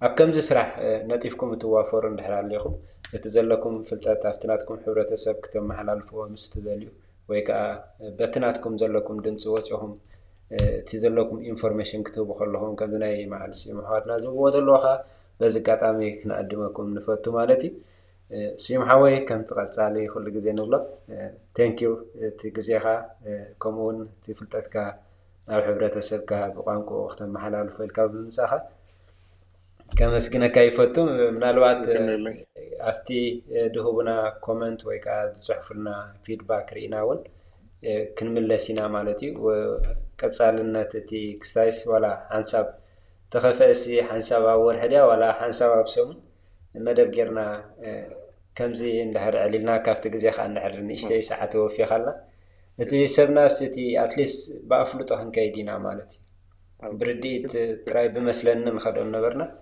[SPEAKER 1] أبكم زي سرح نتيفكم توافر نحر عليهم يتزلكم في التافتناتكم حورة السب كتم محلال فوق مستدليو ويكا بتناتكم زلكم دمت وجههم تزلكم information كتبوا خلهم كم دناي مع السيمحواتنا زو ودلوخا بزكات عمي كنا قدمكم نفتو مالتي سيمحوي كم تقلت عليه كل جزء نغلا thank you تجزيها كمون تفلتك أو حبرة السبكة بقانكو وقت محلال في الكابل مساحة كم مسكنا كيفتم من الوقت أفتي دهوبنا كومنت ويكا صحفلنا فيدباك ريناون كنملسينا مالتي وكتصالنا تتي كستايس ولا حنساب تخفأسي حنساب أول حدا ولا حنساب بسوم مدب جرنا كمزي ندحر علينا كافت جزي خان ندحر نشتي ساعات وفي خلا نتي سبنا ستي أتليس بأفلطه هنكيدينا مالتي برديت تراي بمثلن نخدم نبرنا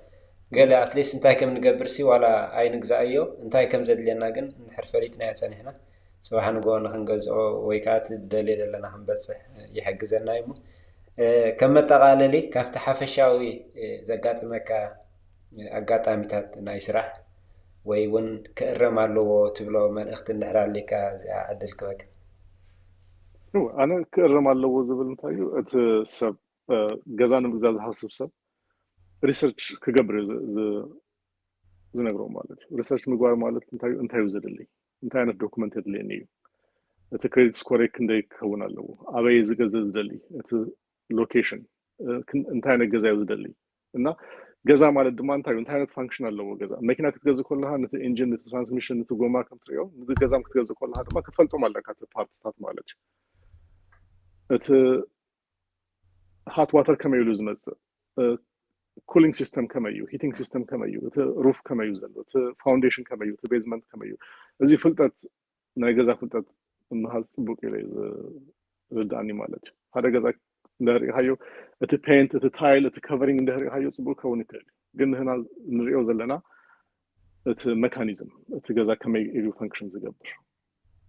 [SPEAKER 1] قال أتليس انتاي كم نقبرسي ولا أي نقزايو انتاي كم زاد لنا جن نحر فريتنا يساني هنا صباحا نقول نخنقزعو ويكات الدليل لنا هنبتصح يحجزنا يمو كم تقاللي كافت حفشاوي زقات مكا أقاطاميتات نايسرح ويون كأرم علو تبلو من اخت النحرة اللي عدل كبك
[SPEAKER 2] أنا كأرم علو زبل متايو سب جزان مجزاز حسب سب ريسيرش كجبر زنقرأ مالت ريسيرش مقوار مالت انتايو زدلي انتاي أنا دوكومنتد لي نيو كريدت سكور كندي كون علو أبي زدلي لوكيشن انتاي أنا جزايو زدلي إنه جزا مال الدمان تايو انتاي فانكشنال لو جزا ماكينة كتجزا كلها نت انجن نت ترانسميشن نت جوما كنتريو نت جزا كتجزا كلها ما كتفلتو مالك كات بارت مالك ات هات واتر كما يلوز مس كولينج سيستم كما يو هيتينج سيستم كما يو ات روف كما يوزلو ات فاونديشن كما يو ات بيزمنت كما يو ازي فلتات ناي جزا فلتات النهار صبوك إلى رداني مالك هذا جزا ندري هايو ات بينت ات تايل ات كفرينج ندري هايو صبوك كونيكال ግን هنا نريو زلنا ات ميكانيزم ات جزا كما يو فانكشن زغبر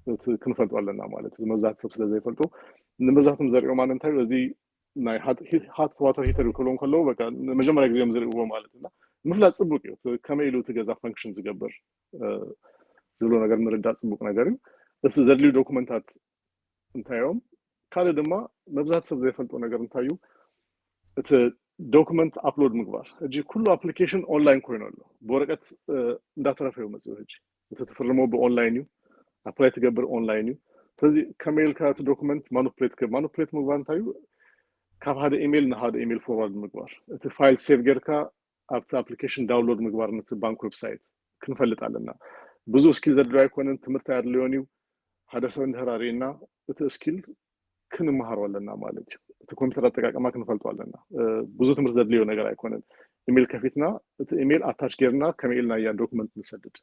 [SPEAKER 2] ات كنفلط علينا مالك مزات سب ስለዚህ ይፈልጡ ንመዛትም ዘሪው ማን እንታይ በዚህ ናይ ሃት ዋተር ሂተር ኮሎን ኮሎ በቃ መጀመሪያ ጊዜም ዘሪው ማለትና ምፍላጥ ጽቡቅ እዩ ከመይሉ ተገዛ ፈንክሽን ዝገበር ዝብሎ ነገር ምርዳት ጽቡቅ ነገር እስ ዘድሊው ዶክመንታት እንታዮም ካለ ድማ መብዛት ሰብ ዘይፈልጦ ነገር እንታዩ እቲ ዶክመንት አፕሎድ ምግባር እጂ ኩሉ አፕሊኬሽን ኦንላይን ኮይኖሎ በወረቀት እንዳተረፈው መጽው እጂ ተተፈርሞ በኦንላይን ዩ አፕላይ ተገበር ኦንላይን ዩ ስለዚህ ከሜል ካት ዶክመንት ማኑፕሌት ምግባር እንታዩ ካብ ሓደ ኢሜል ንሓደ ኢሜል ፎርዋርድ ምግባር እቲ ፋይል ሴቭ ጌርካ ኣብቲ አፕሊኬሽን ዳውንሎድ ምግባር ነቲ ባንክ ዌብሳይት ክንፈልጥ ኣለና ብዙ ስኪል ዘድላይ ኮነን ትምህርት ያድልዮን እዩ ሓደ ሰብ እንደራሪና እቲ ስኪል ክንመሃሮ ኣለና ማለት እዩ እቲ ኮምፒውተር አጠቃቀማ ክንፈልጦ ኣለና ብዙ ትምህርት ዘድልዮ ነገር አይኮነን ኢሜል ከፊትና እቲ ኢሜል አታች ጌርና ከሜልና ያ ዶክመንት ንሰድድ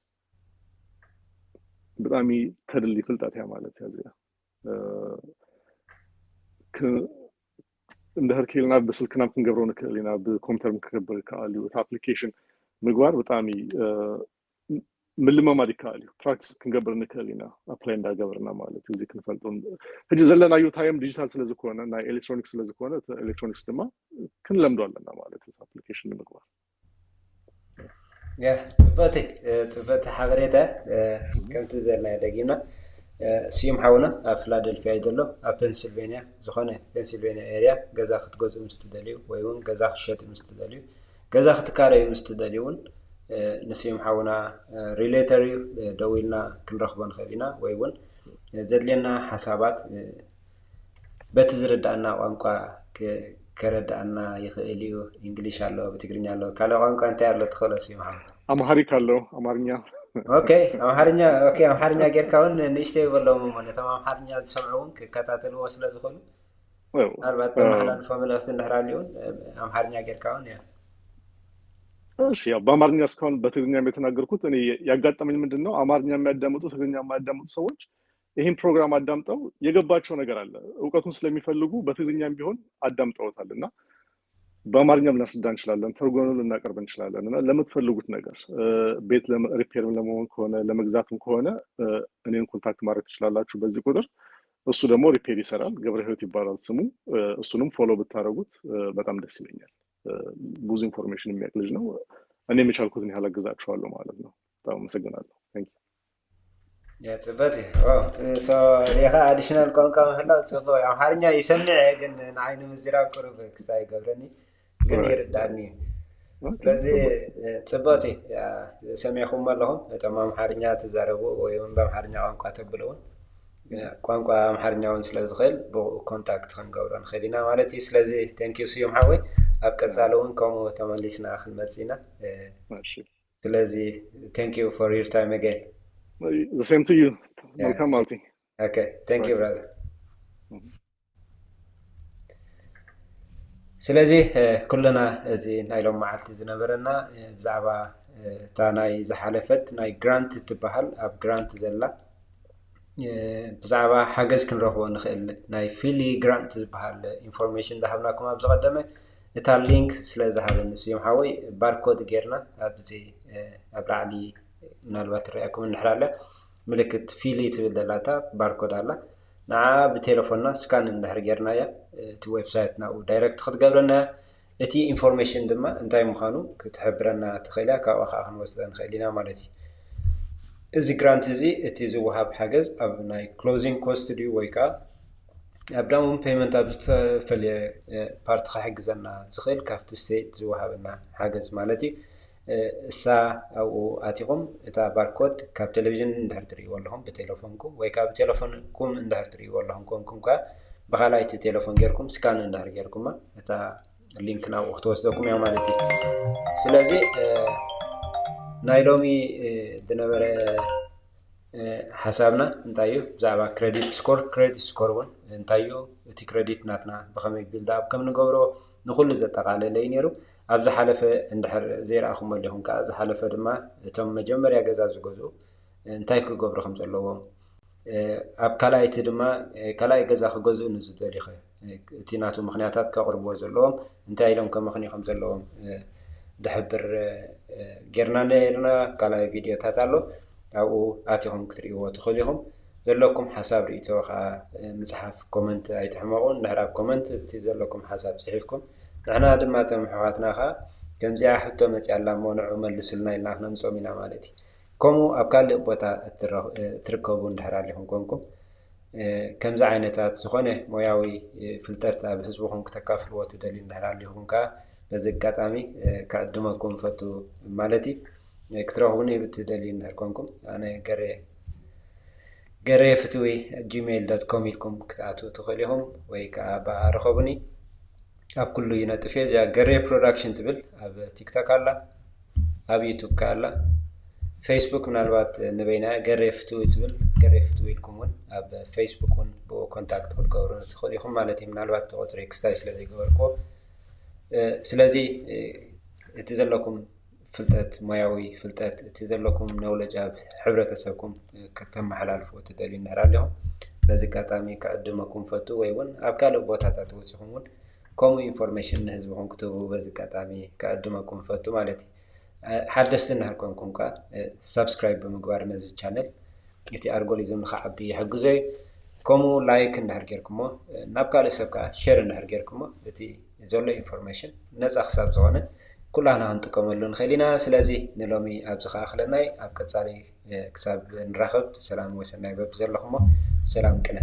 [SPEAKER 2] በጣም ተድል ይፈልጣት ያ ማለት ያዚያ እንደ ሀርኬልና በስልክና ክንገብረው ነከሊና በኮምፒውተር ምከበር ካሊው አፕሊኬሽን ምግባር በጣም ምልማማድ ካሊው ፕራክቲስ ክንገብር ነከሊና አፕላይ እንዳገብርና ማለት እዚ ክንፈልጦን ህጂ ዘለና ዩ ታይም ዲጂታል ስለዝኮነ እና ኤሌክትሮኒክስ ስለዝኮነ ኤሌክትሮኒክስ ድማ ክንለምዷልና ማለት አፕሊኬሽን ምግባር
[SPEAKER 1] ያ ጽፈት حبريته كنت زلنا دقينا سيم حاونا فيلادلفيا يدلو بنسلفانيا زخونه بنسلفانيا اريا غزا خت غزو مستدليو ويون غزا خشت مستدليو غزا خت كاري مستدليون نسيم حاونا ريليتري دويلنا كنرخبن خلينا ويون زدلنا حسابات بتزردنا وانقا كردنا يخيليو انجليش አለው በትግርኛ አለው ካለ ቋንቋ እንት ያለው ተخلص ይማም
[SPEAKER 2] አማሪክ አለው አማርኛ
[SPEAKER 1] ኦኬ አማርኛ ጌርካውን ንሽቴ ይበለው ማለት አማርኛ ተሰምዑን ከከታተሉ ወስለ ዝሆኑ አርባተ መሐላን ፈመለፍት እንደራሊውን አማርኛ ጌርካውን ያ
[SPEAKER 2] እሺ ያው በአማርኛ እስካሁን በትግርኛ የተናገርኩት እኔ ያጋጠመኝ ምንድነው አማርኛ የሚያዳምጡ ትግርኛ የማያዳምጡ ሰዎች ይሄን ፕሮግራም አዳምጠው የገባቸው ነገር አለ ዕውቀቱን ስለሚፈልጉ በትግርኛም ቢሆን አዳምጠውታልና በአማርኛም ልናስረዳ እንችላለን ተርጎኑን ልናቀርብ እንችላለን እና ለምትፈልጉት ነገር ቤት ለሪፔርም ለመሆን ከሆነ ለመግዛትም ከሆነ እኔን ኮንታክት ማድረግ ትችላላችሁ በዚህ ቁጥር እሱ ደግሞ ሪፔር ይሰራል ገብረ ህይወት ይባላል ስሙ እሱንም ፎሎ ብታረጉት በጣም ደስ ይለኛል ብዙ ኢንፎርሜሽን የሚያውቅ ልጅ ነው እኔ የቻልኩትን ያህል አግዛችኋለሁ ማለት ነው በጣም አመሰግናለሁ ታንክ
[SPEAKER 1] ዩ ያ ጽበቴ ሶ ሪኻ አዲሽናል ቋንቋ መህላው ጽፎ አማርኛ ይሰምዕ ግን ንዓይኑ ምዝራብ ቅርብ ክስታይ ገብረኒ ግን ይርዳኒ ስለዚህ ጽበቴ ሰሚዕኩም ኣለኹም እቶም አማርኛ ትዛረቡ ወይ በአማርኛ ቋንቋ ተብለውን ቋንቋ አማርኛውን ስለዝኽእል በኮንታክት ክንገብሮ ንኽእልና ማለት እዩ ስለዚህ ታንክ ዩ ስዮም ሓወይ ኣብ ቀጻለውን ከምኡ ተመሊስና ክንመጽኢና ስለዚህ thank you for your time again.
[SPEAKER 2] The same to you.
[SPEAKER 1] Yeah.
[SPEAKER 2] Welcome, Malti.
[SPEAKER 1] Okay, thank you,
[SPEAKER 2] Right.
[SPEAKER 1] brother. ስለዚህ ኩልና እዚ ናይ ሎም መዓልቲ ዝነበረና ብዛዕባ እታ ናይ ዝሓለፈት ናይ ግራንት ትበሃል ኣብ ግራንት ዘላ ብዛዕባ ሓገዝ ክንረኽቦ ንኽእል ናይ ፊሊ ግራንት ዝበሃል ኢንፎርሜሽን ዝሃብናኩም ኣብ ዝቐደመ እታ ሊንክ ስለ ዝሃበኒ ስዮም ሓወይ ባርኮድ ጌርና ኣብዚ ኣብ ላዕሊ ምናልባት ርአኩም እንሕራለ ምልክት ፊሊ ትብል ዘላታ ባርኮድ ኣላ ንዓ ብቴሌፎንና ስካን እንድሕር ጌርናያ እቲ ዌብሳይት ናብኡ ዳይረክት ክትገብረና እቲ ኢንፎርሜሽን ድማ እንታይ ምዃኑ ክትሕብረና ትኽእልያ ካብኡ ከዓ ክንወስደ ንኽእል ኢና ማለት እዩ እዚ ግራንት እዚ እቲ ዝወሃብ ሓገዝ ኣብ ናይ ክሎዚንግ ኮስት ድዩ ወይ ከዓ ኣብ ዳውን ፔመንት ኣብ ዝተፈልየ ፓርቲ ክሕግዘና ዝኽእል ካብቲ ስቴት ዝወሃበና ሓገዝ ማለት እዩ እሳ ኣብኡ ኣቲኹም እታ ባርኮድ ካብ ቴሌቪዥን እንድሕር ትሪእዎ ኣለኹም ብቴሌፎንኩም ወይ ካብ ቴሌፎንኩም እንድሕር ትሪእዎ ኣለኹም ኮንኩም ከዓ ብኻልኣይ እቲ ቴሌፎን ጌርኩም ስካን እንድሕር ጌርኩማ እታ ሊንክ ናብኡ ክትወስደኩም እያ ማለት እዩ ስለዚ ናይ ሎሚ ዝነበረ ሓሳብና እንታይ እዩ ብዛዕባ ክሬዲት ስኮር እውን እንታይ እዩ እቲ ክሬዲት ናትና ብኸመይ ቢልድ ኣፕ ከም ንገብሮ ንኹሉ ዘጠቓለለ እዩ ነይሩ ኣብ ዝሓለፈ እንድሕር ዘይረኣኹም ኣለኹም ከዓ ዝሓለፈ ድማ እቶም መጀመርያ ገዛ ዝገዝኡ እንታይ ክገብሩ ከም ዘለዎም ኣብ ካልኣይቲ ድማ ካልኣይ ገዛ ክገዝኡ ንዝደልዩ እቲ ናቱ ምክንያታት ከቕርብዎ ዘለዎም እንታይ ኢሎም ከመኽንዩ ከም ዘለዎም ዝሕብር ጌርና ነርና ካልኣይ ቪድዮታት ኣሎ ኣብኡ ኣቲኹም ክትሪእዎ ትኽእሉ ኢኹም ዘለኩም ሓሳብ ርእቶ ከዓ ምፅሓፍ ኮመንት ኣይትሕመቑ እንድሕር ኣብ ኮመንት እቲ ዘለኩም ሓሳብ ፅሒፍኩም ንሕና ድማ እቶም ኣሕዋትና ከዓ ከምዚኣ ሕቶ መፅያላ እሞ ንዑ መልሱልና ኢልና ክነምፆም ኢና ማለት እዩ ከምኡ ኣብ ካልእ ቦታ እትርከቡ እንድሕር ኣለኹም ኮንኩም ከምዚ ዓይነታት ዝኾነ ሞያዊ ፍልጠት ኣብ ህዝብኹም ክተካፍልዎ ትደልዩ እንድሕር ኣለኹም ከዓ በዚ ኣጋጣሚ ከዕድመኩም ፈቱ ማለት እዩ ክትረኽቡኒ ብትደልዩ እንድሕር ኮንኩም ኣነ ገረ ፍትዊ gmail.com ኢልኩም ክትኣትዉ ትኽእሉ ኢኹም ወይ ከዓ ረኸቡኒ ኣብ ኩሉ ይነጥፍ እየ እዚኣ ገሬ ፕሮዳክሽን ትብል ኣብ ቲክቶክ ኣላ ኣብ ዩቱብ ከዓ ኣላ ፌስቡክ ምናልባት ንበይና ገሬ ፍትዊ ትብል ገሬ ፍትዊ ኢልኩም እውን ኣብ ፌስቡክ እውን ብኡ ኮንታክት ክትገብሩ ትኽእሉ ኢኹም ማለት እዩ ምናልባት ተቆፅሪ ክስታይ ስለ ዘይገበርክዎ ስለዚ እቲ ዘለኩም ፍልጠት ሞያዊ ፍልጠት እቲ ዘለኩም ነውለጅ ኣብ ሕብረተሰብኩም ከተመሓላልፍዎ ትደልዩ እንድሕር ኣለኹም በዚ ኣጋጣሚ ከዕድመኩም ፈቱ ወይ እውን ኣብ ካልእ ቦታታት ወፂኹም እውን ከምኡ ኢንፎርሜሽን ንህዝብኹም ክትህቡ በዚ ኣጋጣሚ ከዕድመኩም ፈቱ ማለት እዩ ሓደስቲ እንድሕር ኮንኩም ከዓ ሰብስክራይብ ብምግባር ነዚ ቻነል እቲ ኣልጎሪዝም ንክዓቢ ይሕግዞ እዩ ከምኡ ላይክ እንድሕር ጌርኩሞ ናብ ካልእ ሰብ ከዓ ሼር እንድሕር ጌርኩሞ እቲ ዘሎ ኢንፎርሜሽን ነፃ ክሳብ ዝኾነ ኩላና ክንጥቀመሉ ንኽእል ኢና ስለዚ ንሎሚ ኣብዚ ከዓ ክለናይ ኣብ ቀፃሊ ክሳብ ንራኸብ ሰላም ወሰናይ በቢ ዘለኹሞ ሰላም ቅነ